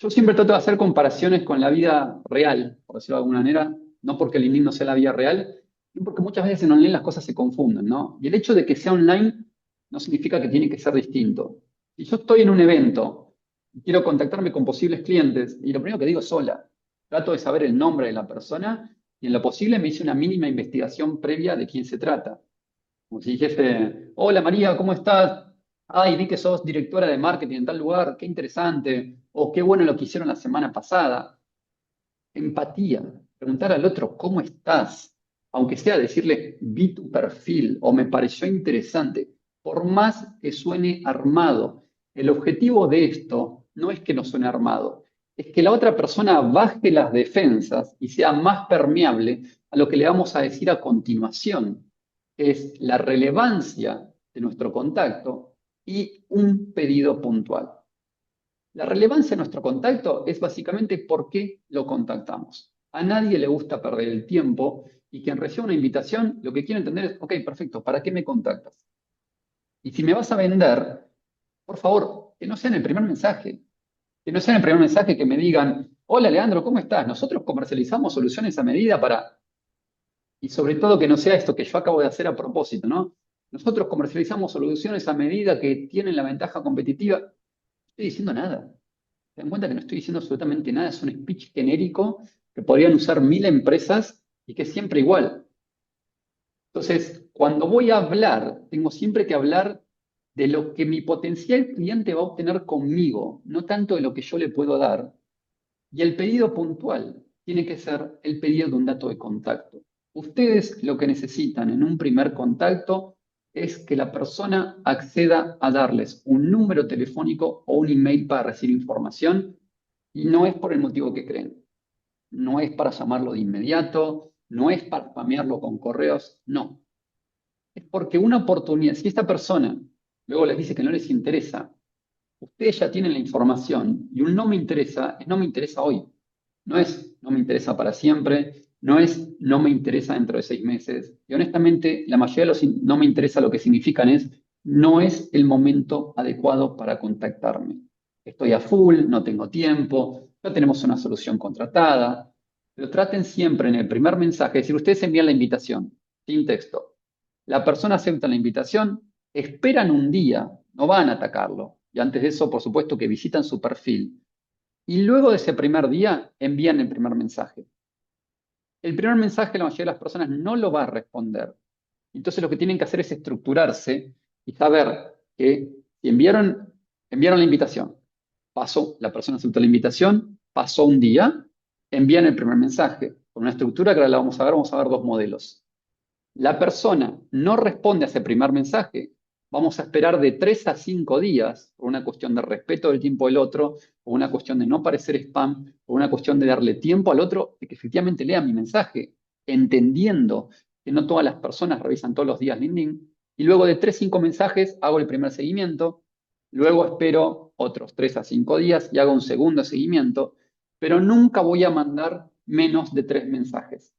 Yo siempre trato de hacer comparaciones con la vida real, por decirlo de alguna manera, no porque el LinkedIn no sea la vida real, sino porque muchas veces en online las cosas se confunden, ¿no? Y el hecho de que sea online no significa que tiene que ser distinto. Si yo estoy en un evento y quiero contactarme con posibles clientes, y lo primero que digo es hola, trato de saber el nombre de la persona y en lo posible me hice una mínima investigación previa de quién se trata. Como si dijese, hola María, ¿cómo estás? Ay, vi que sos directora de marketing en tal lugar, qué interesante. O qué bueno lo que hicieron la semana pasada. Empatía, preguntar al otro, ¿cómo estás? Aunque sea decirle, vi tu perfil o me pareció interesante, por más que suene armado. El objetivo de esto no es que no suene armado, es que la otra persona baje las defensas y sea más permeable a lo que le vamos a decir a continuación, que es la relevancia de nuestro contacto y un pedido puntual. La relevancia de nuestro contacto es básicamente por qué lo contactamos. A nadie le gusta perder el tiempo y quien recibe una invitación lo que quiere entender es, ok, perfecto, ¿para qué me contactas? Y si me vas a vender, por favor, que no sea en el primer mensaje. Que no sea en el primer mensaje que me digan, hola Leandro, ¿cómo estás? Nosotros comercializamos soluciones a medida para... Y sobre todo que no sea esto que yo acabo de hacer a propósito, ¿no? Nosotros comercializamos soluciones a medida que tienen la ventaja competitiva. No estoy diciendo nada. Se dan cuenta que no estoy diciendo absolutamente nada, es un speech genérico que podrían usar 1000 empresas y que es siempre igual. Entonces, cuando voy a hablar, tengo siempre que hablar de lo que mi potencial cliente va a obtener conmigo, no tanto de lo que yo le puedo dar. Y el pedido puntual tiene que ser el pedido de un dato de contacto. Ustedes lo que necesitan en un primer contacto es que la persona acceda a darles un número telefónico o un email para recibir información y no es por el motivo que creen. No es para llamarlo de inmediato, no es para spamearlo con correos, no. Es porque una oportunidad, si esta persona luego les dice que no les interesa, ustedes ya tienen la información y un no me interesa es no me interesa hoy. No es no me interesa para siempre, no es no me interesa dentro de 6 meses. Y honestamente, la mayoría de los no me interesa lo que significan es no es el momento adecuado para contactarme. Estoy a full, no tengo tiempo, ya tenemos una solución contratada. Pero traten siempre en el primer mensaje, es decir, ustedes envían la invitación, sin texto. La persona acepta la invitación, esperan un día, no van a atacarlo. Y antes de eso, por supuesto, que visitan su perfil. Y luego de ese primer día, envían el primer mensaje. El primer mensaje la mayoría de las personas no lo va a responder. Entonces lo que tienen que hacer es estructurarse y saber que Si enviaron la invitación, la persona aceptó la invitación, pasó un día, envían el primer mensaje. Con una estructura que ahora la vamos a ver dos modelos. La persona no responde a ese primer mensaje, vamos a esperar de 3 a 5 días, por una cuestión de respeto del tiempo del otro, por una cuestión de no parecer spam, por una cuestión de darle tiempo al otro de que efectivamente lea mi mensaje, entendiendo que no todas las personas revisan todos los días LinkedIn. Y luego de 3 a 5 mensajes hago el primer seguimiento, luego espero otros 3 a 5 días y hago un segundo seguimiento, pero nunca voy a mandar menos de 3 mensajes.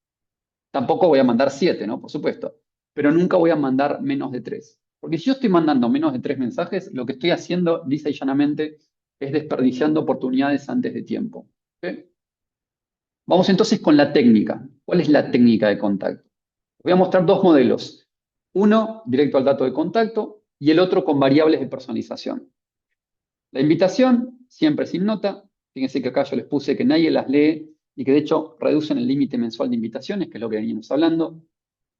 Tampoco voy a mandar 7, ¿no? Por supuesto. Pero nunca voy a mandar menos de 3. Porque si yo estoy mandando menos de 3 mensajes, lo que estoy haciendo, lisa y llanamente, es desperdiciando oportunidades antes de tiempo. ¿Ok? Vamos entonces con la técnica. ¿Cuál es la técnica de contacto? Voy a mostrar dos modelos. Uno directo al dato de contacto y el otro con variables de personalización. La invitación, siempre sin nota. Fíjense que acá yo les puse que nadie las lee y que de hecho reducen el límite mensual de invitaciones, que es lo que veníamos hablando.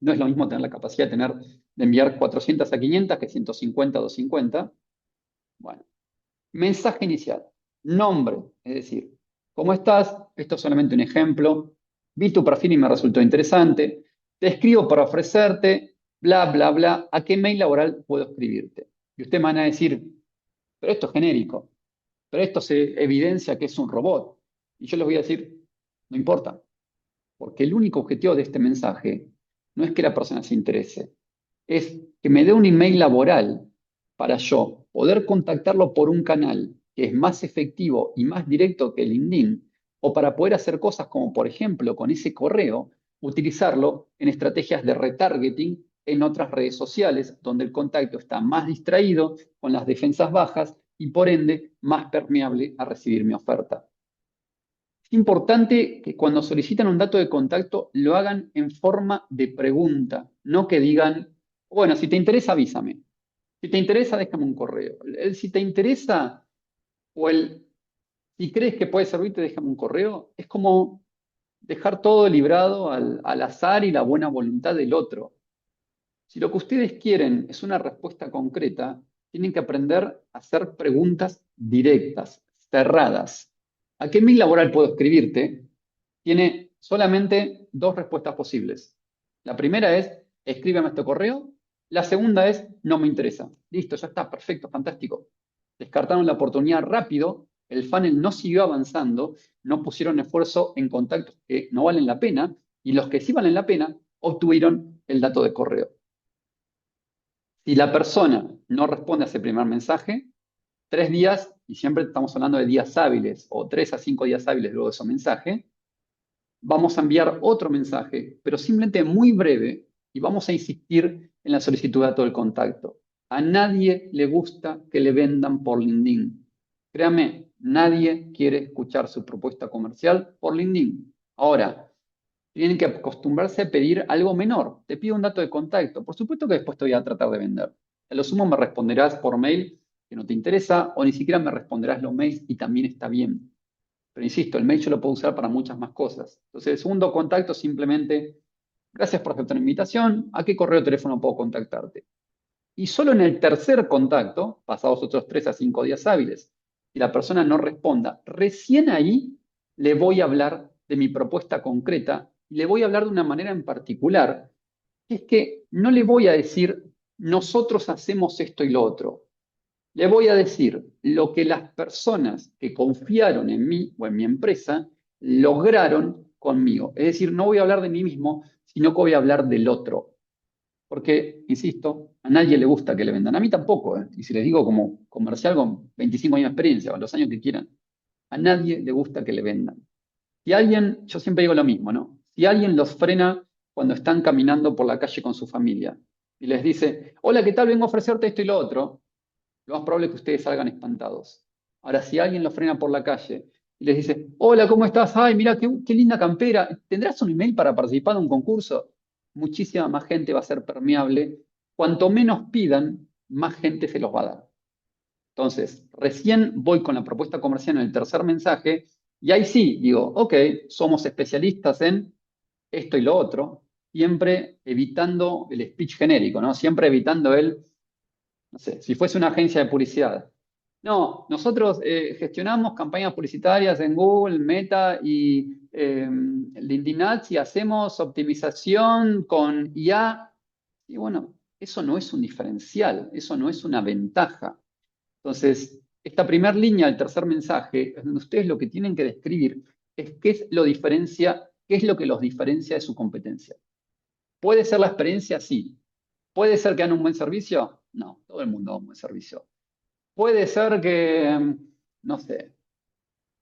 No es lo mismo tener la capacidad de enviar 400 a 500 que 150 a 250. Bueno, mensaje inicial. Nombre, es decir, ¿cómo estás? Esto es solamente un ejemplo. Vi tu perfil y me resultó interesante. Te escribo para ofrecerte, bla, bla, bla. ¿A qué mail laboral puedo escribirte? Y ustedes me van a decir, pero esto es genérico. Pero esto se evidencia que es un robot. Y yo les voy a decir, no importa. Porque el único objetivo de este mensaje no es que la persona se interese, es que me dé un email laboral para yo poder contactarlo por un canal que es más efectivo y más directo que LinkedIn, o para poder hacer cosas como, por ejemplo, con ese correo, utilizarlo en estrategias de retargeting en otras redes sociales, donde el contacto está más distraído, con las defensas bajas y por ende más permeable a recibir mi oferta. Es importante que cuando solicitan un dato de contacto lo hagan en forma de pregunta, no que digan, bueno, si te interesa, avísame. Si te interesa, déjame un correo. El si te interesa o el si crees que puede servirte, déjame un correo, es como dejar todo librado al azar y la buena voluntad del otro. Si lo que ustedes quieren es una respuesta concreta, tienen que aprender a hacer preguntas directas, cerradas. ¿A qué mail laboral puedo escribirte? Tiene solamente dos respuestas posibles. La primera es, escríbeme a este correo. La segunda es, no me interesa. Listo, ya está, perfecto, fantástico. Descartaron la oportunidad rápido, el funnel no siguió avanzando, no pusieron esfuerzo en contactos que no valen la pena, y los que sí valen la pena obtuvieron el dato de correo. Si la persona no responde a ese primer mensaje, 3 días, y siempre estamos hablando de días hábiles, o 3 a 5 días hábiles luego de ese mensaje, vamos a enviar otro mensaje, pero simplemente muy breve, y vamos a insistir en la solicitud de dato del contacto. A nadie le gusta que le vendan por LinkedIn. Créame, nadie quiere escuchar su propuesta comercial por LinkedIn. Ahora, tienen que acostumbrarse a pedir algo menor. Te pido un dato de contacto. Por supuesto que después te voy a tratar de vender. A lo sumo me responderás por mail que no te interesa, o ni siquiera me responderás los mails y también está bien. Pero insisto, el mail yo lo puedo usar para muchas más cosas. Entonces, el segundo contacto simplemente, gracias por aceptar la invitación, ¿a qué correo o teléfono puedo contactarte? Y solo en el tercer contacto, pasados otros 3 a 5 días hábiles, si la persona no responda, recién ahí le voy a hablar de mi propuesta concreta y le voy a hablar de una manera en particular, que es que no le voy a decir, nosotros hacemos esto y lo otro. Le voy a decir lo que las personas que confiaron en mí o en mi empresa lograron conmigo. Es decir, no voy a hablar de mí mismo, sino que voy a hablar del otro. Porque, insisto, a nadie le gusta que le vendan. A mí tampoco, ¿eh? Y si les digo como comercial con 25 años de experiencia, o los años que quieran, a nadie le gusta que le vendan. Si alguien, yo siempre digo lo mismo, ¿no? Si alguien los frena cuando están caminando por la calle con su familia y les dice, hola, ¿qué tal? Vengo a ofrecerte esto y lo otro, lo más probable es que ustedes salgan espantados. Ahora, si alguien los frena por la calle y les dice, hola, ¿cómo estás? Ay, mira, qué linda campera. ¿Tendrás un email para participar en un concurso? Muchísima más gente va a ser permeable. Cuanto menos pidan, más gente se los va a dar. Entonces, recién voy con la propuesta comercial en el tercer mensaje y ahí sí digo, ok, somos especialistas en esto y lo otro, siempre evitando el speech genérico, ¿no? Siempre evitando el no sé, si fuese una agencia de publicidad. No, nosotros gestionamos campañas publicitarias en Google, Meta y LinkedIn Ads y hacemos optimización con IA. Y bueno, eso no es un diferencial, eso no es una ventaja. Entonces, esta primera línea, el tercer mensaje, es donde ustedes lo que tienen que describir es qué es lo que los diferencia de su competencia. ¿Puede ser la experiencia? Sí. ¿Puede ser que dan un buen servicio? No, todo el mundo da un buen servicio. ¿Puede ser que, no sé,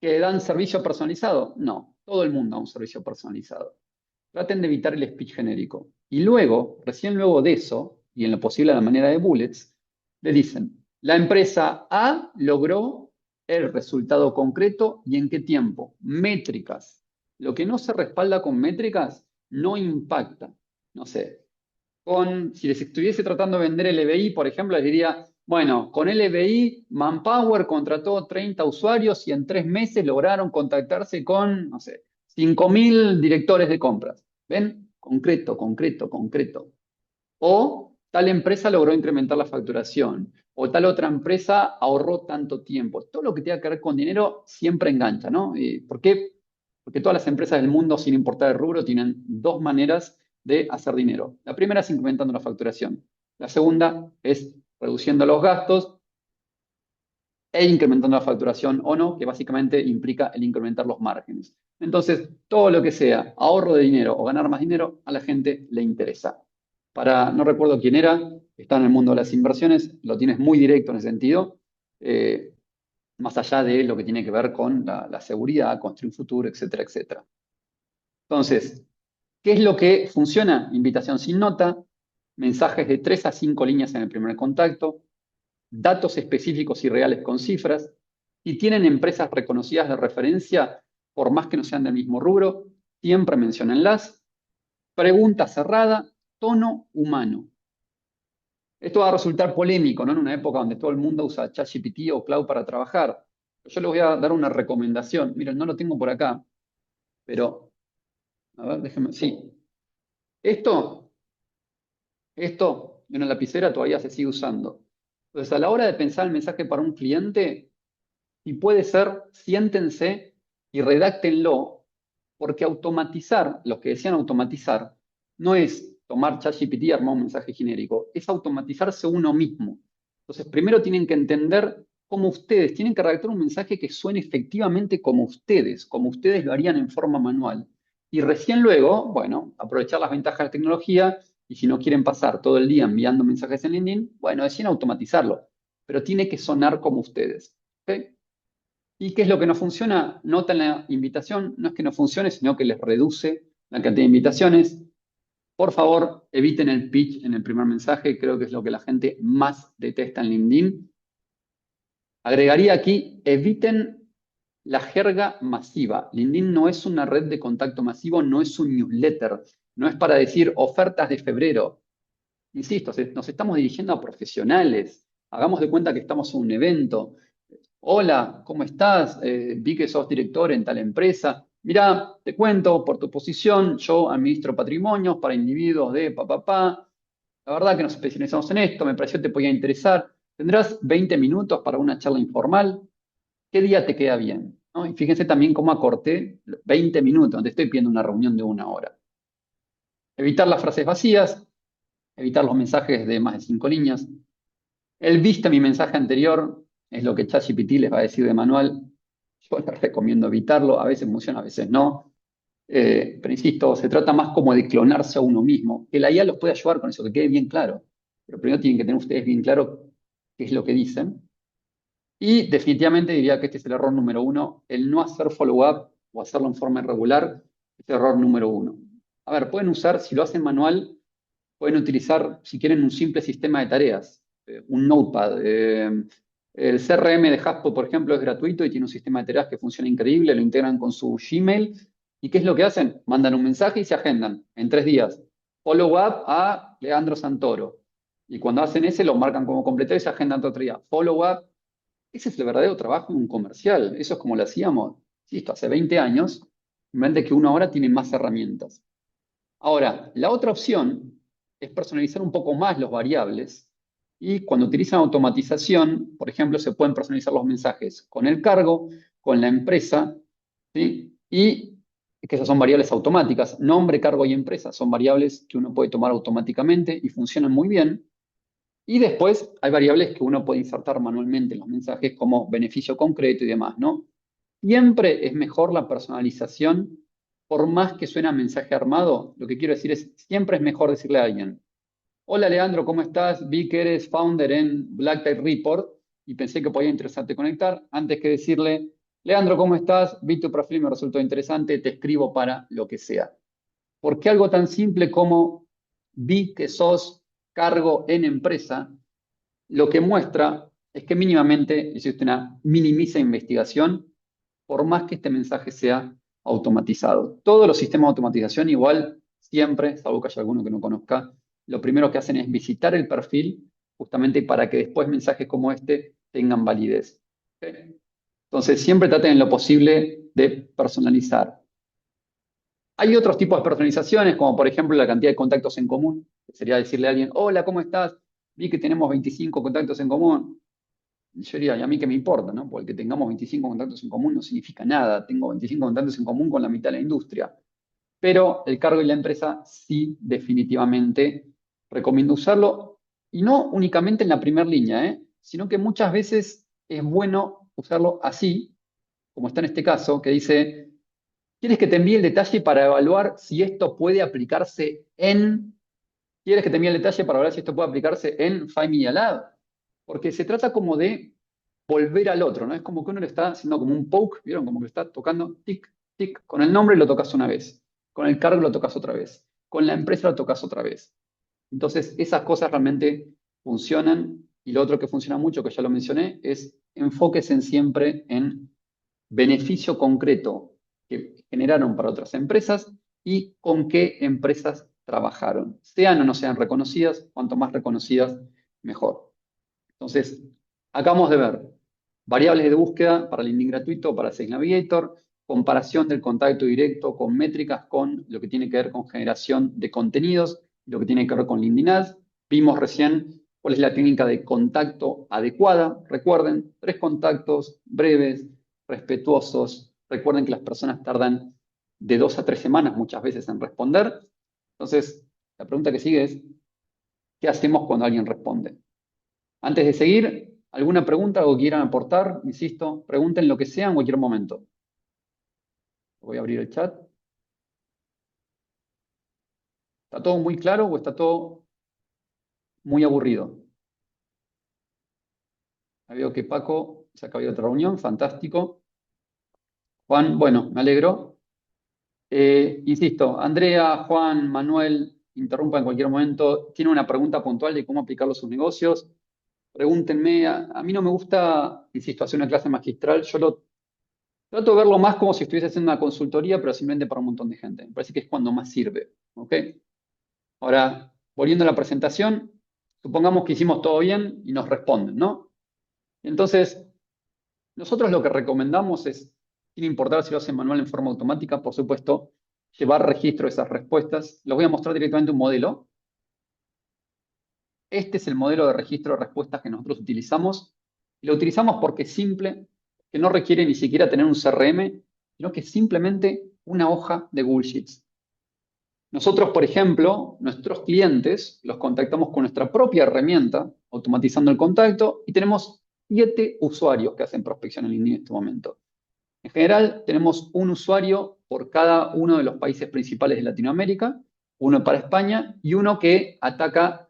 que dan servicio personalizado? No, todo el mundo da un servicio personalizado. Traten de evitar el speech genérico. Y luego, recién luego de eso, y en lo posible a la manera de bullets, le dicen, la empresa A logró el resultado concreto y en qué tiempo. Métricas. Lo que no se respalda con métricas no impacta. No sé, si les estuviese tratando de vender LBI, por ejemplo, les diría, bueno, con LBI, Manpower contrató 30 usuarios y en 3 meses lograron contactarse con, no sé, 5.000 directores de compras. ¿Ven? Concreto, concreto, concreto. O tal empresa logró incrementar la facturación. O tal otra empresa ahorró tanto tiempo. Todo lo que tenga que ver con dinero siempre engancha, ¿no? ¿Por qué? Porque todas las empresas del mundo, sin importar el rubro, tienen dos maneras de hacer dinero. La primera es incrementando la facturación. La segunda es reduciendo los gastos e incrementando la facturación o no, que básicamente implica el incrementar los márgenes. Entonces, todo lo que sea ahorro de dinero o ganar más dinero, a la gente le interesa. No recuerdo quién era, está en el mundo de las inversiones, lo tienes muy directo en ese sentido, más allá de lo que tiene que ver con la seguridad, construir un futuro, etcétera, etcétera. Entonces, ¿qué es lo que funciona? Invitación sin nota, mensajes de 3 a 5 líneas en el primer contacto, datos específicos y reales con cifras, y tienen empresas reconocidas de referencia, por más que no sean del mismo rubro, siempre menciónenlas. Pregunta cerrada, tono humano. Esto va a resultar polémico, ¿no? En una época donde todo el mundo usa ChatGPT o Cloud para trabajar. Yo les voy a dar una recomendación. Miren, no lo tengo por acá, pero, a ver, déjenme, sí. Esto en una lapicera todavía se sigue usando. Entonces, a la hora de pensar el mensaje para un cliente, si puede ser, siéntense y redáctenlo, porque automatizar, los que decían automatizar, no es tomar ChatGPT y armar un mensaje genérico, es automatizarse uno mismo. Entonces, primero tienen que entender cómo ustedes, tienen que redactar un mensaje que suene efectivamente como ustedes lo harían en forma manual. Y recién luego, bueno, aprovechar las ventajas de la tecnología y si no quieren pasar todo el día enviando mensajes en LinkedIn, bueno, deciden automatizarlo, pero tiene que sonar como ustedes. ¿Ok? ¿Y qué es lo que no funciona? Notan la invitación, no es que no funcione, sino que les reduce la cantidad de invitaciones. Por favor, eviten el pitch en el primer mensaje, creo que es lo que la gente más detesta en LinkedIn. Agregaría aquí, eviten la jerga masiva. LinkedIn no es una red de contacto masivo, no es un newsletter, no es para decir ofertas de febrero. Insisto, nos estamos dirigiendo a profesionales. Hagamos de cuenta que estamos en un evento. Hola, ¿cómo estás? Vi que sos director en tal empresa. Mirá, te cuento, por tu posición, yo administro patrimonios para individuos de papá. La verdad que nos especializamos en esto, me pareció que te podía interesar. ¿Tendrás 20 minutos para una charla informal? ¿Qué día te queda bien? ¿No? Y fíjense también cómo acorté 20 minutos, donde estoy pidiendo una reunión de 1 hora. Evitar las frases vacías, evitar los mensajes de más de 5 líneas. El viste mi mensaje anterior, es lo que ChatGPT les va a decir de manual. Yo les recomiendo evitarlo, a veces funciona, a veces no. Pero insisto, se trata más como de clonarse a uno mismo. Que la IA los puede ayudar con eso, que quede bien claro. Pero primero tienen que tener ustedes bien claro qué es lo que dicen. Y definitivamente diría que este es el error número 1, el no hacer follow-up o hacerlo en forma irregular, es el error número 1. A ver, pueden usar, si lo hacen manual, pueden utilizar, si quieren, un simple sistema de tareas, un notepad. El CRM de HubSpot, por ejemplo, es gratuito y tiene un sistema de tareas que funciona increíble, lo integran con su Gmail. ¿Y qué es lo que hacen? Mandan un mensaje y se agendan en 3 días. Follow-up a Leandro Santoro. Y cuando hacen ese, lo marcan como completado y se agendan otro día. Follow-up. Ese es el verdadero trabajo en un comercial. Eso es como lo hacíamos, sí, esto hace 20 años, simplemente que uno ahora tiene más herramientas. Ahora, la otra opción es personalizar un poco más los variables Y cuando utilizan automatización, por ejemplo, se pueden personalizar los mensajes con el cargo, con la empresa, ¿sí? Y que esas son variables automáticas. Nombre, cargo y empresa son variables que uno puede tomar automáticamente y funcionan muy bien. Y después hay variables que uno puede insertar manualmente en los mensajes como beneficio concreto y demás, ¿no? Siempre es mejor la personalización, por más que suene a mensaje armado, lo que quiero decir es, siempre es mejor decirle a alguien, hola Leandro, ¿cómo estás? Vi que eres founder en Black Tie Report y pensé que podía interesarte conectar, antes que decirle, Leandro, ¿cómo estás? Vi tu perfil, me resultó interesante, te escribo para lo que sea. Porque algo tan simple como vi que sos cargo en empresa, lo que muestra es que mínimamente existe una minimiza investigación, por más que este mensaje sea automatizado. Todos los sistemas de automatización igual, siempre, salvo que haya alguno que no conozca, lo primero que hacen es visitar el perfil justamente para que después mensajes como este tengan validez. ¿Ok? Entonces, siempre traten en lo posible de personalizar. Hay otros tipos de personalizaciones, como por ejemplo la cantidad de contactos en común, que sería decirle a alguien, hola, ¿cómo estás? Vi que tenemos 25 contactos en común. Y yo diría, ¿y a mí qué me importa, no? Porque que tengamos 25 contactos en común no significa nada. Tengo 25 contactos en común con la mitad de la industria. Pero el cargo y la empresa sí, definitivamente recomiendo usarlo. Y no únicamente en la primera línea, sino que muchas veces es bueno usarlo así, como está en este caso, que dice, ¿quieres que te envíe el detalle para evaluar si esto puede aplicarse en... ¿Quieres que te envíe el detalle para evaluar si esto puede aplicarse en Find Media Lab? Porque se trata como de volver al otro, ¿no? Es como que uno le está haciendo como un poke, ¿vieron? Como que está tocando tic, tic. Con el nombre lo tocas una vez, con el cargo lo tocas otra vez, con la empresa lo tocas otra vez. Entonces, esas cosas realmente funcionan. Y lo otro que funciona mucho, que ya lo mencioné, es enfóquense siempre en beneficio concreto que generaron para otras empresas y con qué empresas trabajaron. Sean o no sean reconocidas, cuanto más reconocidas, mejor. Entonces, acabamos de ver variables de búsqueda para LinkedIn gratuito, para Sales Navigator, comparación del contacto directo con métricas con lo que tiene que ver con generación de contenidos, lo que tiene que ver con LinkedIn Ads. Vimos recién cuál es la técnica de contacto adecuada. Recuerden, 3 contactos breves, respetuosos. Recuerden que las personas tardan de 2 a 3 semanas muchas veces en responder. Entonces, la pregunta que sigue es, ¿qué hacemos cuando alguien responde? Antes de seguir, ¿alguna pregunta o quieran aportar? Insisto, pregunten lo que sea en cualquier momento. Voy a abrir el chat. ¿Está todo muy claro o está todo muy aburrido? Veo que Paco se acaba de ir a otra reunión, fantástico. Juan, bueno, me alegro. Insisto, Andrea, Juan, Manuel, interrumpa en cualquier momento. Tiene una pregunta puntual de cómo aplicarlo a sus negocios. Pregúntenme. A mí no me gusta, insisto, hacer una clase magistral. Yo lo trato de verlo más como si estuviese haciendo una consultoría, pero simplemente para un montón de gente. Me parece que es cuando más sirve. ¿Ok? Ahora, volviendo a la presentación, supongamos que hicimos todo bien y nos responden, ¿no? Entonces, nosotros lo que recomendamos es, sin importar si lo hacen manual en forma automática, por supuesto, llevar registro de esas respuestas. Les voy a mostrar directamente un modelo. Este es el modelo de registro de respuestas que nosotros utilizamos. Y lo utilizamos porque es simple, que no requiere ni siquiera tener un CRM, sino que es simplemente una hoja de Google Sheets. Nosotros, por ejemplo, nuestros clientes los contactamos con nuestra propia herramienta, automatizando el contacto, y tenemos 7 usuarios que hacen prospección en línea en este momento. En general, tenemos un usuario por cada uno de los países principales de Latinoamérica, uno para España y uno que ataca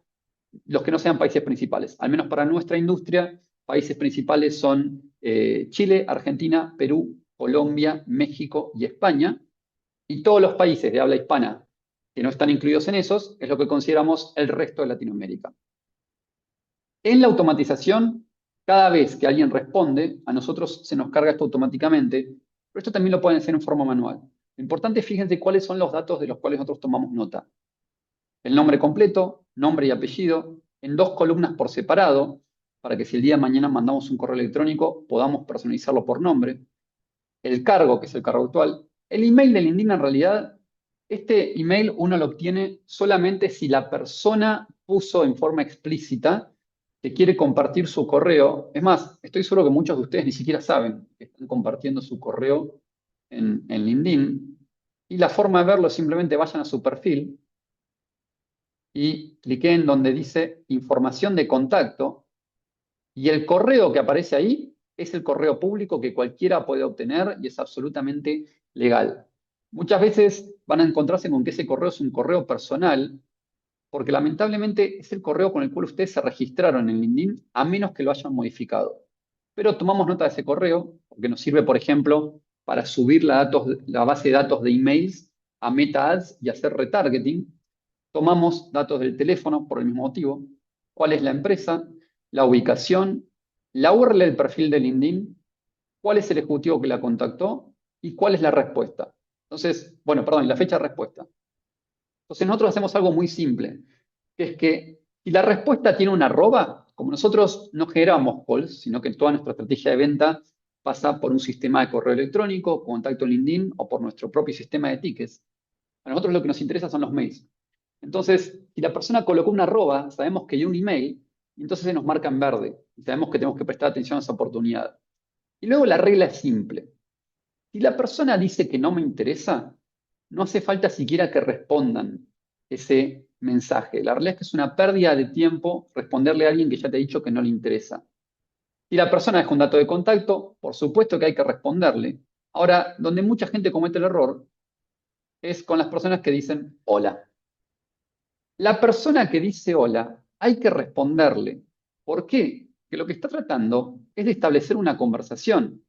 los que no sean países principales. Al menos para nuestra industria, países principales son Chile, Argentina, Perú, Colombia, México y España. Y todos los países de habla hispana que no están incluidos en esos es lo que consideramos el resto de Latinoamérica. En la automatización, cada vez que alguien responde, a nosotros se nos carga esto automáticamente, pero esto también lo pueden hacer en forma manual. Lo importante es, fíjense cuáles son los datos de los cuales nosotros tomamos nota. El nombre completo, nombre y apellido, en 2 columnas por separado, para que si el día de mañana mandamos un correo electrónico, podamos personalizarlo por nombre. El cargo, que es el cargo actual. El email de LinkedIn, en realidad, este email uno lo obtiene solamente si la persona puso en forma explícita que quiere compartir su correo. Es más, estoy seguro que muchos de ustedes ni siquiera saben que están compartiendo su correo en LinkedIn. Y la forma de verlo es simplemente vayan a su perfil y cliquen donde dice información de contacto. Y el correo que aparece ahí es el correo público que cualquiera puede obtener y es absolutamente legal. Muchas veces van a encontrarse con que ese correo es un correo personal, porque lamentablemente es el correo con el cual ustedes se registraron en LinkedIn, a menos que lo hayan modificado. Pero tomamos nota de ese correo, porque nos sirve, por ejemplo, para subir la base de datos de emails a Meta Ads y hacer retargeting. Tomamos datos del teléfono por el mismo motivo. ¿Cuál es la empresa? La ubicación, la URL del perfil de LinkedIn, cuál es el ejecutivo que la contactó y cuál es la respuesta. Entonces, bueno, perdón, la fecha de respuesta. Entonces nosotros hacemos algo muy simple, que es que si la respuesta tiene una arroba, como nosotros no generamos calls, sino que toda nuestra estrategia de venta pasa por un sistema de correo electrónico, contacto en LinkedIn o por nuestro propio sistema de tickets. A nosotros lo que nos interesa son los mails. Entonces, si la persona colocó una arroba, sabemos que hay un email, y entonces se nos marca en verde y sabemos que tenemos que prestar atención a esa oportunidad. Y luego la regla es simple. Si la persona dice que no me interesa, no hace falta siquiera que respondan ese mensaje. La realidad es que es una pérdida de tiempo responderle a alguien que ya te ha dicho que no le interesa. Si la persona deja un dato de contacto, por supuesto que hay que responderle. Ahora, donde mucha gente comete el error es con las personas que dicen hola. La persona que dice hola, hay que responderle. ¿Por qué? Que lo que está tratando es de establecer una conversación.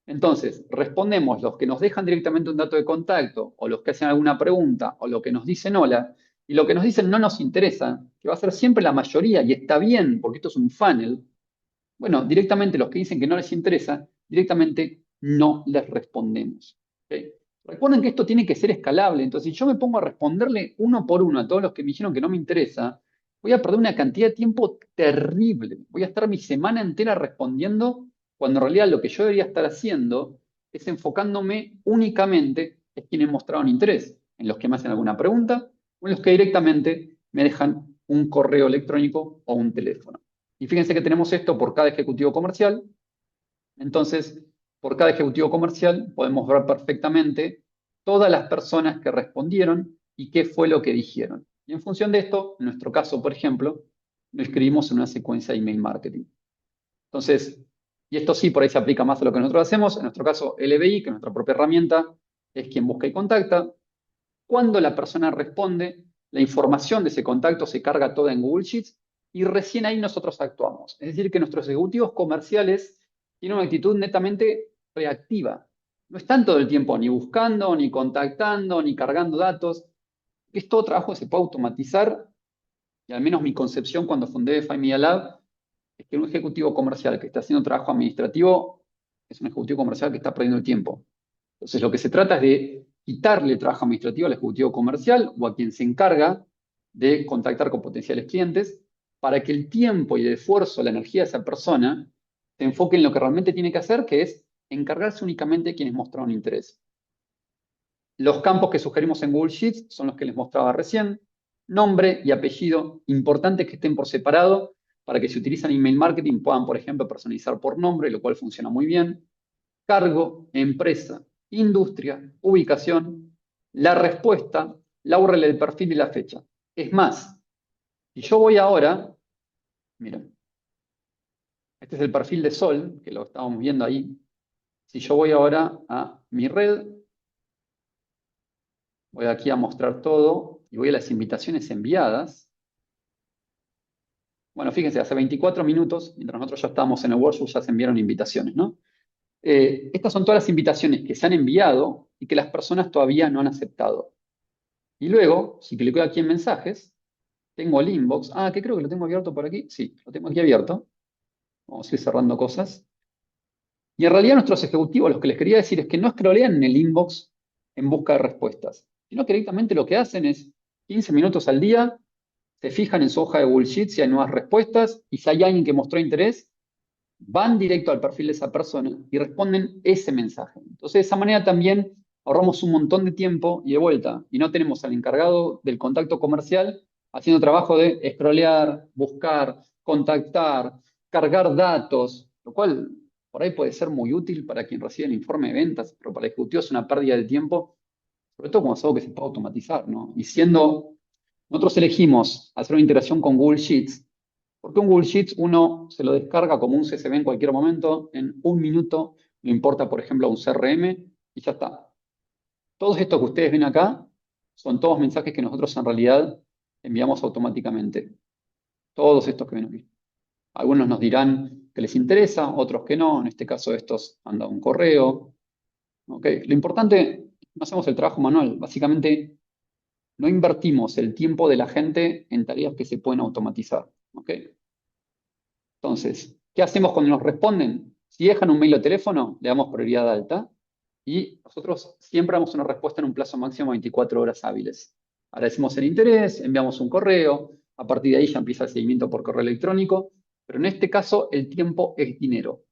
Entonces, respondemos los que nos dejan directamente un dato de contacto, o los que hacen alguna pregunta, o los que nos dicen hola, y lo que nos dicen no nos interesa, que va a ser siempre la mayoría, y está bien, porque esto es un funnel. Bueno, directamente los que dicen que no les interesa, directamente no les respondemos. ¿Ok? Recuerden que esto tiene que ser escalable, entonces si yo me pongo a responderle uno por uno a todos los que me dijeron que no me interesa, voy a perder una cantidad de tiempo terrible. Voy a estar mi semana entera respondiendo cuando en realidad lo que yo debería estar haciendo es enfocándome únicamente en quienes mostraron interés, en los que me hacen alguna pregunta o en los que directamente me dejan un correo electrónico o un teléfono. Y fíjense que tenemos esto por cada ejecutivo comercial. Entonces, por cada ejecutivo comercial podemos ver perfectamente todas las personas que respondieron y qué fue lo que dijeron. Y en función de esto, en nuestro caso, por ejemplo, lo escribimos en una secuencia de email marketing. Entonces, y esto sí, por ahí se aplica más a lo que nosotros hacemos. En nuestro caso, LBI, que es nuestra propia herramienta, es quien busca y contacta. Cuando la persona responde, la información de ese contacto se carga toda en Google Sheets y recién ahí nosotros actuamos. Es decir, que nuestros ejecutivos comerciales tienen una actitud netamente reactiva. No están todo el tiempo ni buscando, ni contactando, ni cargando datos. Es todo trabajo que se puede automatizar y al menos mi concepción cuando fundé Find Media Lab es que un ejecutivo comercial que está haciendo trabajo administrativo es un ejecutivo comercial que está perdiendo el tiempo. Entonces, lo que se trata es de quitarle el trabajo administrativo al ejecutivo comercial o a quien se encarga de contactar con potenciales clientes para que el tiempo y el esfuerzo, la energía de esa persona se enfoque en lo que realmente tiene que hacer, que es encargarse únicamente de quienes mostraron interés. Los campos que sugerimos en Google Sheets son los que les mostraba recién. Nombre y apellido, importante que estén por separado para que si utilizan email marketing puedan, por ejemplo, personalizar por nombre, lo cual funciona muy bien. Cargo, empresa, industria, ubicación, la respuesta, la URL del perfil y la fecha. Es más, si yo voy ahora, miren, este es el perfil de Sol, que lo estábamos viendo ahí. Si yo voy ahora a mi red, voy aquí a mostrar todo y voy a las invitaciones enviadas. Bueno, fíjense, hace 24 minutos, mientras nosotros ya estábamos en el workshop, ya se enviaron invitaciones, ¿no? Estas son todas las invitaciones que se han enviado y que las personas todavía no han aceptado. Y luego, si clico aquí en mensajes, tengo el inbox. Ah, que creo que lo tengo abierto por aquí. Sí, lo tengo aquí abierto. Vamos a ir cerrando cosas. Y en realidad nuestros ejecutivos, lo que les quería decir es que no scrollean en el inbox en busca de respuestas, sino que directamente lo que hacen es 15 minutos al día, se fijan en su hoja de Google Sheets si hay nuevas respuestas y si hay alguien que mostró interés, van directo al perfil de esa persona y responden ese mensaje. Entonces, de esa manera también ahorramos un montón de tiempo y de vuelta, y no tenemos al encargado del contacto comercial haciendo trabajo de scrollear, buscar, contactar, cargar datos, lo cual por ahí puede ser muy útil para quien recibe el informe de ventas, pero para el ejecutivo es una pérdida de tiempo, sobre todo cuando es algo que se puede automatizar, ¿no? Y nosotros elegimos hacer una integración con Google Sheets, porque un Google Sheets uno se lo descarga como un CSV en cualquier momento, en un minuto, lo importa, por ejemplo, a un CRM y ya está. Todos estos que ustedes ven acá son todos mensajes que nosotros en realidad enviamos automáticamente. Todos estos que ven aquí. Algunos nos dirán que les interesa, otros que no. En este caso, estos mandan un correo. ¿Ok? Lo importante, no hacemos el trabajo manual. Básicamente, no invertimos el tiempo de la gente en tareas que se pueden automatizar. ¿Ok? Entonces, ¿qué hacemos cuando nos responden? Si dejan un mail o teléfono, le damos prioridad alta y nosotros siempre damos una respuesta en un plazo máximo de 24 horas hábiles. Agradecemos el interés, enviamos un correo, a partir de ahí ya empieza el seguimiento por correo electrónico, pero en este caso el tiempo es dinero.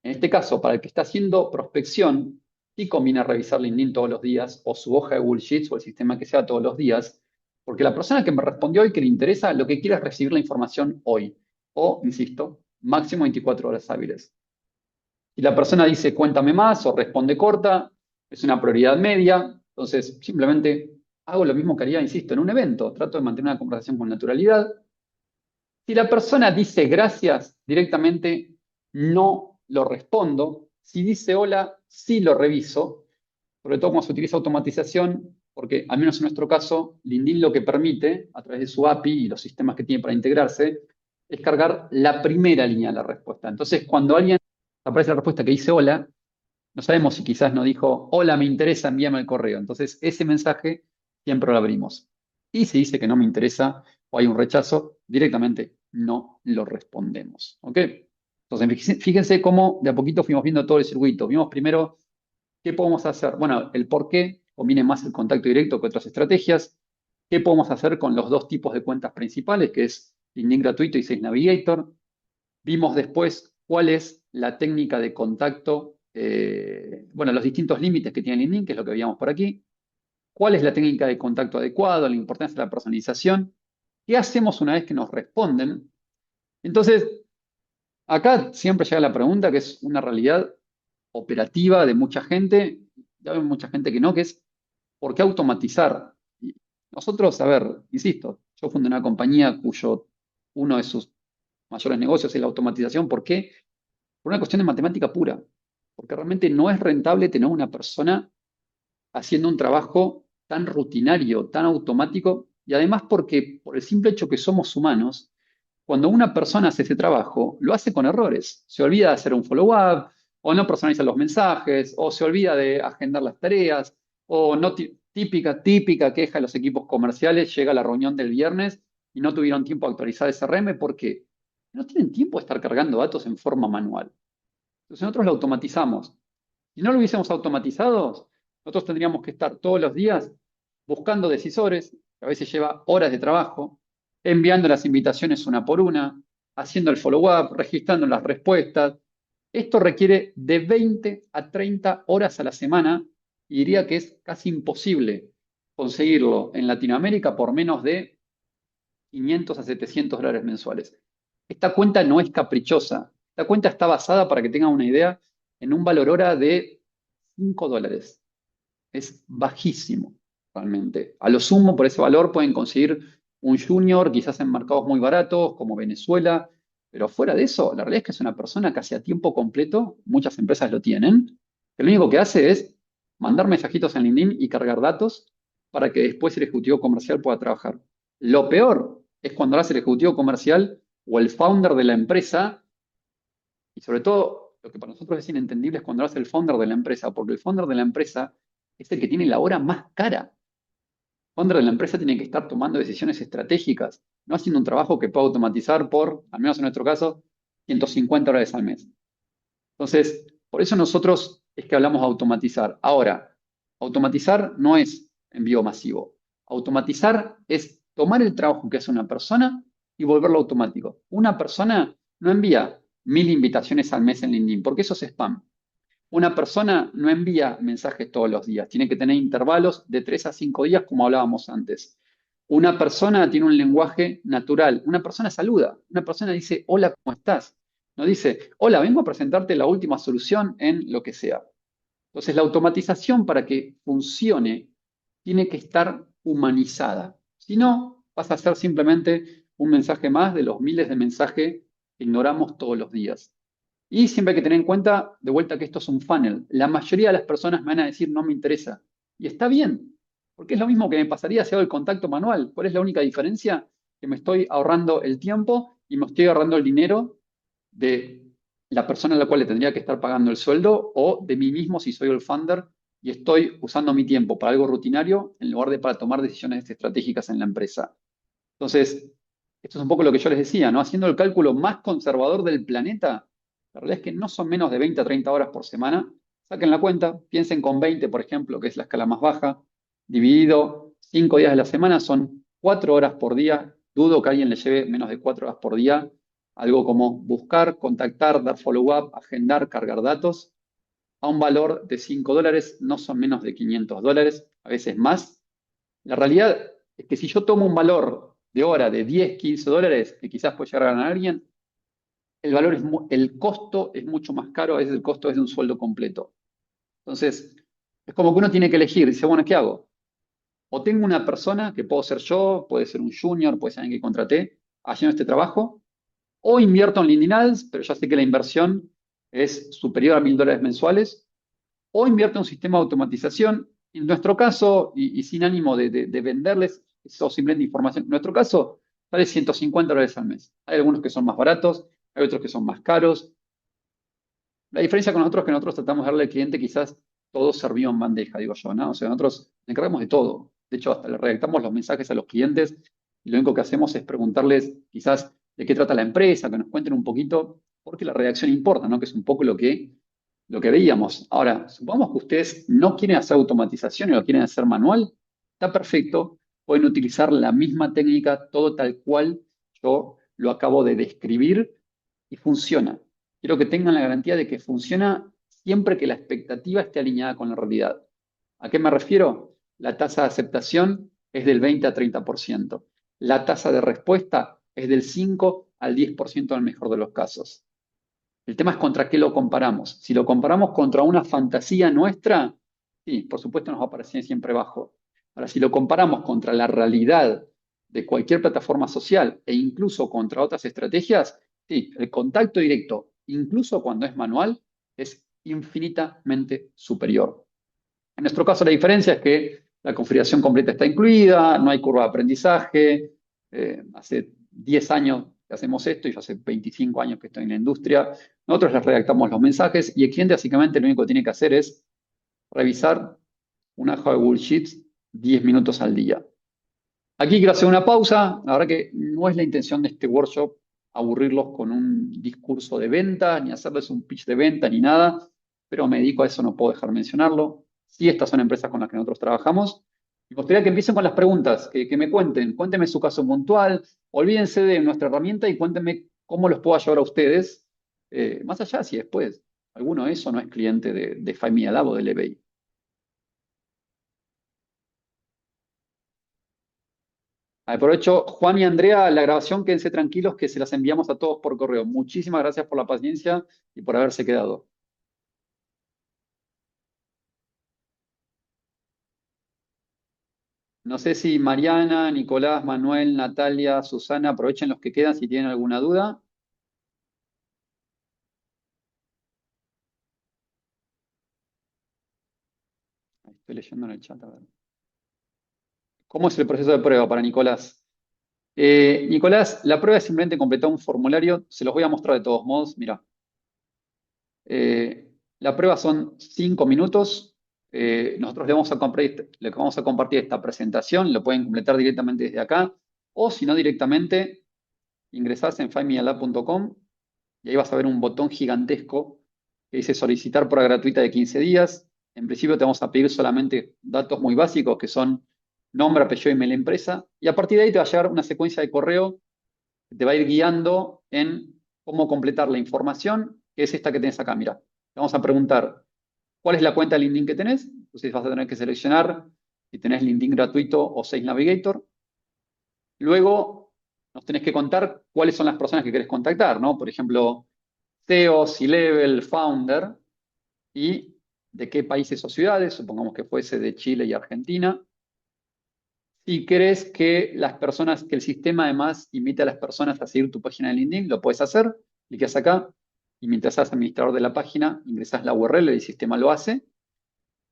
En este caso, para el que está haciendo prospección, sí conviene revisar LinkedIn todos los días o su hoja de Google Sheets o el sistema que sea todos los días, porque la persona que me respondió hoy que le interesa, lo que quiere es recibir la información hoy. O, insisto, máximo 24 horas hábiles. Si la persona dice cuéntame más o responde corta, es una prioridad media, entonces simplemente hago lo mismo que haría, insisto, en un evento. Trato de mantener una conversación con naturalidad. Si la persona dice gracias, directamente no lo respondo. Si dice hola, sí lo reviso. Sobre todo cuando se utiliza automatización, porque al menos en nuestro caso, LinkedIn lo que permite, a través de su API y los sistemas que tiene para integrarse, es cargar la primera línea de la respuesta. Entonces, cuando alguien aparece la respuesta que dice hola, no sabemos si quizás no dijo hola, me interesa, envíame el correo. Entonces, ese mensaje siempre lo abrimos. Y si dice que no me interesa o hay un rechazo, directamente no lo respondemos. ¿Ok? Entonces, fíjense cómo de a poquito fuimos viendo todo el circuito. Vimos primero qué podemos hacer. Bueno, el por qué conviene más el contacto directo que otras estrategias. ¿Qué podemos hacer con los dos tipos de cuentas principales, que es LinkedIn gratuito y Sales Navigator? Vimos después cuál es la técnica de contacto, bueno, los distintos límites que tiene LinkedIn, que es lo que veíamos por aquí. ¿Cuál es la técnica de contacto adecuada? La importancia de la personalización. ¿Qué hacemos una vez que nos responden? Entonces, acá siempre llega la pregunta, que es una realidad operativa de mucha gente, ya vemos mucha gente que no, que es ¿por qué automatizar? Y nosotros, a ver, insisto, yo fundé una compañía cuyo uno de sus mayores negocios es la automatización. ¿Por qué? Por una cuestión de matemática pura. Porque realmente no es rentable tener una persona haciendo un trabajo tan rutinario, tan automático, y además porque por el simple hecho que somos humanos, cuando una persona hace ese trabajo, lo hace con errores. Se olvida de hacer un follow-up, o no personaliza los mensajes, o se olvida de agendar las tareas, o no típica queja de los equipos comerciales, llega a la reunión del viernes y no tuvieron tiempo de actualizar ese RM porque no tienen tiempo de estar cargando datos en forma manual. Entonces nosotros lo automatizamos. Si no lo hubiésemos automatizado, nosotros tendríamos que estar todos los días buscando decisores, que a veces lleva horas de trabajo, enviando las invitaciones una por una, haciendo el follow-up, registrando las respuestas. Esto requiere de 20 a 30 horas a la semana y diría que es casi imposible conseguirlo en Latinoamérica por menos de 500 a 700 dólares mensuales. Esta cuenta no es caprichosa. Esta cuenta está basada, para que tengan una idea, en un valor hora de 5 dólares. Es bajísimo, realmente. A lo sumo, por ese valor pueden conseguir un junior, quizás en mercados muy baratos, como Venezuela, pero fuera de eso, la realidad es que es una persona casi a tiempo completo, muchas empresas lo tienen, que lo único que hace es mandar mensajitos en LinkedIn y cargar datos para que después el ejecutivo comercial pueda trabajar. Lo peor es cuando lo hace el ejecutivo comercial o el founder de la empresa, y sobre todo lo que para nosotros es inentendible es cuando lo hace el founder de la empresa, porque el founder de la empresa es el que tiene la hora más cara. El founder de la empresa tiene que estar tomando decisiones estratégicas, no haciendo un trabajo que pueda automatizar por, al menos en nuestro caso, 150 horas al mes. Entonces, por eso nosotros es que hablamos de automatizar. Ahora, automatizar no es envío masivo. Automatizar es tomar el trabajo que hace una persona y volverlo automático. Una persona no envía 1000 invitaciones al mes en LinkedIn, porque eso es spam. Una persona no envía mensajes todos los días, tiene que tener intervalos de 3 a 5 días, como hablábamos antes. Una persona tiene un lenguaje natural. Una persona saluda. Una persona dice, hola, ¿cómo estás? No dice, hola, vengo a presentarte la última solución en lo que sea. Entonces, la automatización para que funcione tiene que estar humanizada. Si no, pasa a ser simplemente un mensaje más de los miles de mensajes que ignoramos todos los días. Y siempre hay que tener en cuenta, de vuelta, que esto es un funnel. La mayoría de las personas me van a decir, no me interesa. Y está bien, porque es lo mismo que me pasaría si hago el contacto manual. ¿Cuál es la única diferencia? Que me estoy ahorrando el tiempo y me estoy ahorrando el dinero de la persona a la cual le tendría que estar pagando el sueldo o de mí mismo si soy el founder y estoy usando mi tiempo para algo rutinario en lugar de para tomar decisiones estratégicas en la empresa. Entonces, esto es un poco lo que yo les decía, ¿no? Haciendo el cálculo más conservador del planeta, la realidad es que no son menos de 20 a 30 horas por semana. Saquen la cuenta, piensen con 20, por ejemplo, que es la escala más baja, dividido 5 días de la semana, son 4 horas por día. Dudo que a alguien le lleve menos de 4 horas por día. Algo como buscar, contactar, dar follow-up, agendar, cargar datos, a un valor de $5, no son menos de $500, a veces más. La realidad es que si yo tomo un valor de hora de 10, $15, que quizás puede llegar a ganar alguien, el costo es mucho más caro, a veces el costo es de un sueldo completo. Entonces, es como que uno tiene que elegir, dice, bueno, ¿qué hago? O tengo una persona, que puedo ser yo, puede ser un junior, puede ser alguien que contraté, haciendo este trabajo, o invierto en LinkedIn Ads, pero ya sé que la inversión es superior a $1.000 mensuales, o invierto en un sistema de automatización. En nuestro caso, y sin ánimo de venderles eso simplemente información, en nuestro caso sale $150 al mes. Hay algunos que son más baratos, hay otros que son más caros. La diferencia con nosotros es que nosotros tratamos de darle al cliente quizás todo servido en bandeja, digo yo, ¿no? O sea, nosotros nos encargamos de todo. De hecho, hasta le redactamos los mensajes a los clientes y lo único que hacemos es preguntarles quizás de qué trata la empresa, que nos cuenten un poquito, porque la redacción importa, ¿no? Que es un poco lo que veíamos. Ahora, supongamos que ustedes no quieren hacer automatización y lo quieren hacer manual, está perfecto, pueden utilizar la misma técnica, todo tal cual yo lo acabo de describir y funciona. Quiero que tengan la garantía de que funciona siempre que la expectativa esté alineada con la realidad. ¿A qué me refiero? La tasa de aceptación es del 20 a 30%. La tasa de respuesta es del 5 al 10% en el mejor de los casos. El tema es contra qué lo comparamos. Si lo comparamos contra una fantasía nuestra, sí, por supuesto nos va a aparecer siempre bajo. Ahora, si lo comparamos contra la realidad de cualquier plataforma social e incluso contra otras estrategias, sí, el contacto directo, incluso cuando es manual, es infinitamente superior. En nuestro caso, la diferencia es que la configuración completa está incluida, no hay curva de aprendizaje. Hace 10 años que hacemos esto y yo hace 25 años que estoy en la industria. Nosotros les redactamos los mensajes y el cliente básicamente lo único que tiene que hacer es revisar una hoja de Google Sheets 10 minutos al día. Aquí quiero hacer una pausa. La verdad que no es la intención de este workshop aburrirlos con un discurso de venta, ni hacerles un pitch de venta, ni nada, pero me dedico a eso, no puedo dejar de mencionarlo. Sí, estas son empresas con las que nosotros trabajamos. Me gustaría que empiecen con las preguntas, que me cuenten. Cuéntenme su caso puntual, olvídense de nuestra herramienta y cuéntenme cómo los puedo ayudar a ustedes, más allá si después alguno de eso no es cliente de Five Media Lab o de eBay. Aprovecho, Juan y Andrea, la grabación, quédense tranquilos que se las enviamos a todos por correo. Muchísimas gracias por la paciencia y por haberse quedado. No sé si Mariana, Nicolás, Manuel, Natalia, Susana, aprovechen los que quedan si tienen alguna duda. Ahí estoy leyendo en el chat, a ver. ¿Cómo es el proceso de prueba para Nicolás? Nicolás, la prueba es simplemente completar un formulario. Se los voy a mostrar de todos modos. Mira. La prueba son 5 minutos. Nosotros le vamos a compartir esta presentación. Lo pueden completar directamente desde acá. O si no, directamente ingresás en findmealab.com y ahí vas a ver un botón gigantesco que dice solicitar prueba gratuita de 15 días. En principio te vamos a pedir solamente datos muy básicos que son nombre, apellido, email, empresa. Y a partir de ahí te va a llegar una secuencia de correo que te va a ir guiando en cómo completar la información, que es esta que tenés acá. Mira, te vamos a preguntar cuál es la cuenta de LinkedIn que tenés. Entonces vas a tener que seleccionar si tenés LinkedIn gratuito o Sales Navigator. Luego nos tenés que contar cuáles son las personas que querés contactar, ¿no? Por ejemplo, CEO, C-Level, Founder, y de qué países o ciudades, supongamos que fuese de Chile y Argentina. Si querés que las personas, que el sistema además invite a las personas a seguir tu página de LinkedIn, lo puedes hacer. Clicas acá y mientras seas administrador de la página, ingresas la URL y el sistema lo hace.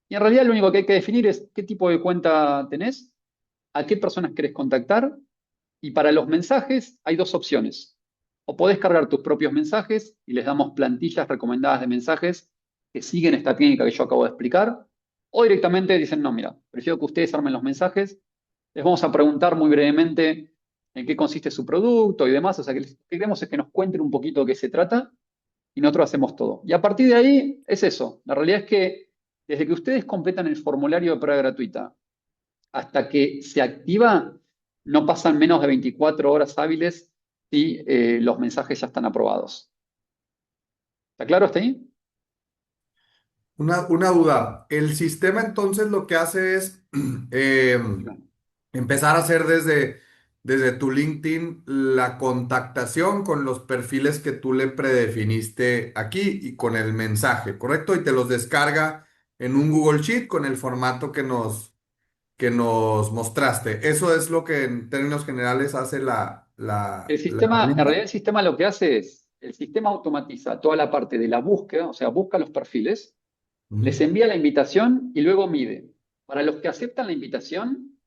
Y en realidad lo único que hay que definir es qué tipo de cuenta tenés, a qué personas querés contactar. Y para los mensajes hay dos opciones. O podés cargar tus propios mensajes y les damos plantillas recomendadas de mensajes que siguen esta técnica que yo acabo de explicar. O directamente dicen, no, mira, prefiero que ustedes armen los mensajes. Les vamos a preguntar muy brevemente en qué consiste su producto y demás. O sea, que lo que queremos es que nos cuenten un poquito de qué se trata y nosotros hacemos todo. Y a partir de ahí es eso. La realidad es que desde que ustedes completan el formulario de prueba gratuita hasta que se activa, no pasan menos de 24 horas hábiles si los mensajes ya están aprobados. ¿Está claro hasta ahí?
Una duda. El sistema entonces lo que hace es eh, empezar a hacer desde tu LinkedIn la contactación con los perfiles que tú le predefiniste aquí y con el mensaje, ¿correcto? Y te los descarga en un Google Sheet con el formato que nos mostraste. Eso es lo que en términos generales hace
El
la
sistema, en
herramienta.
realidad el sistema lo que hace es, el sistema automatiza toda la parte de la búsqueda, o sea, busca los perfiles, les
Ujú.
envía la invitación y luego mide. Para los que aceptan la invitación,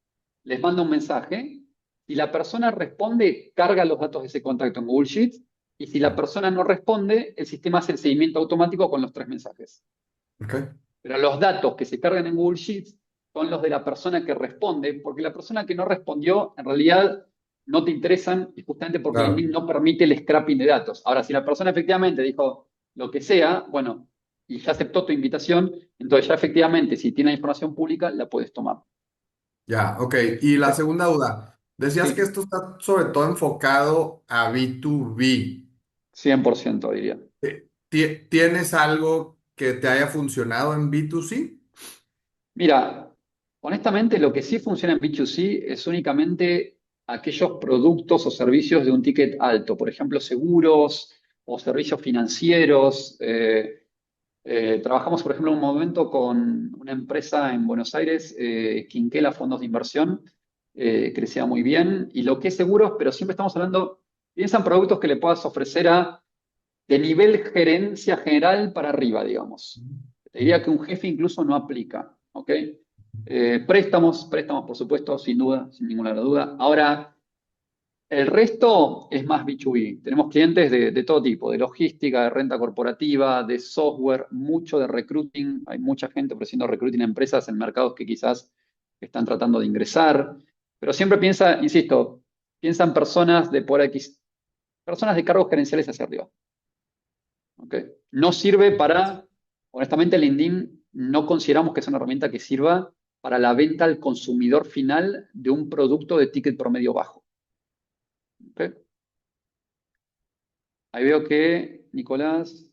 les manda un mensaje. Si la persona responde, carga los datos de ese contacto en Google Sheets. Y si la persona no responde, el sistema hace el seguimiento automático con los tres mensajes.
Ok,
Pero los datos que se cargan en Google Sheets son los de la persona que responde, porque la persona que no respondió en realidad no te interesan y justamente porque
claro.
LinkedIn no permite el scrapping de datos. Ahora, si la persona efectivamente dijo lo que sea, bueno, y ya aceptó tu invitación, entonces ya efectivamente, si tiene información pública, la puedes tomar.
Ya, ok. Y la
¿Ok?
segunda duda, decías que
Sí,
esto está sobre todo enfocado a B2B.
100% diría.
¿Tienes algo que te haya funcionado en B2C?
Mira, honestamente lo que sí funciona en B2C es únicamente aquellos productos o servicios de un ticket alto, por ejemplo, seguros o servicios financieros. Trabajamos, por ejemplo, en un momento con una empresa en Buenos Aires, Quinquela Fondos de Inversión, crecía muy bien, y lo que es seguros, pero siempre estamos hablando, piensa en productos que le puedas ofrecer de nivel gerencia general para arriba, digamos. Te diría que un jefe incluso no aplica, ¿ok? Préstamos, por supuesto, sin duda, sin ninguna duda. Ahora, el resto es más B2B. Tenemos clientes de todo tipo, de logística, de renta corporativa, de software, mucho de recruiting. Hay mucha gente ofreciendo recruiting a empresas en mercados que quizás están tratando de ingresar. Pero siempre piensa, insisto, piensa en personas de por aquí, personas de cargos gerenciales hacia arriba. ¿Ok? No sirve para, honestamente, LinkedIn no consideramos que es una herramienta que sirva para la venta al consumidor final de un producto de ticket promedio bajo. ¿Ok? Ahí veo que Nicolás.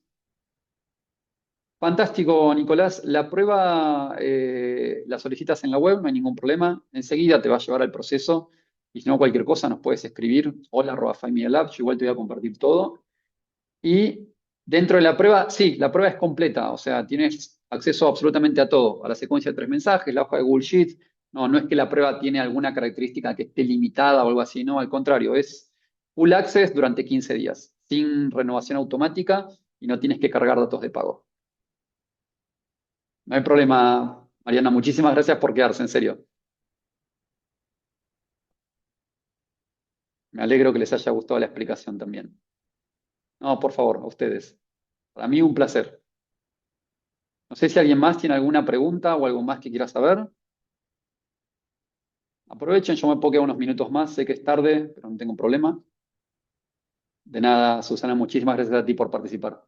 Fantástico, Nicolás. La prueba la solicitas en la web, no hay ningún problema. Enseguida te va a llevar al proceso. Y si no, cualquier cosa nos puedes escribir. Hola@5medialab, yo igual te voy a compartir todo. Y dentro de la prueba, sí, la prueba es completa, o sea, tienes acceso absolutamente a todo, a la secuencia de tres mensajes, la hoja de Google Sheets. No, no es que la prueba tiene alguna característica que esté limitada o algo así, no, al contrario, es full access durante 15 días, sin renovación automática y no tienes que cargar datos de pago. No hay problema, Mariana, muchísimas gracias por quedarse, en serio. Me alegro que les haya gustado la explicación también. No, por favor, a ustedes. Para mí un placer. No sé si alguien más tiene alguna pregunta o algo más que quiera saber. Aprovechen, yo me puedo quedar unos minutos más, sé que es tarde, pero no tengo problema. De nada, Susana, muchísimas gracias a ti por participar.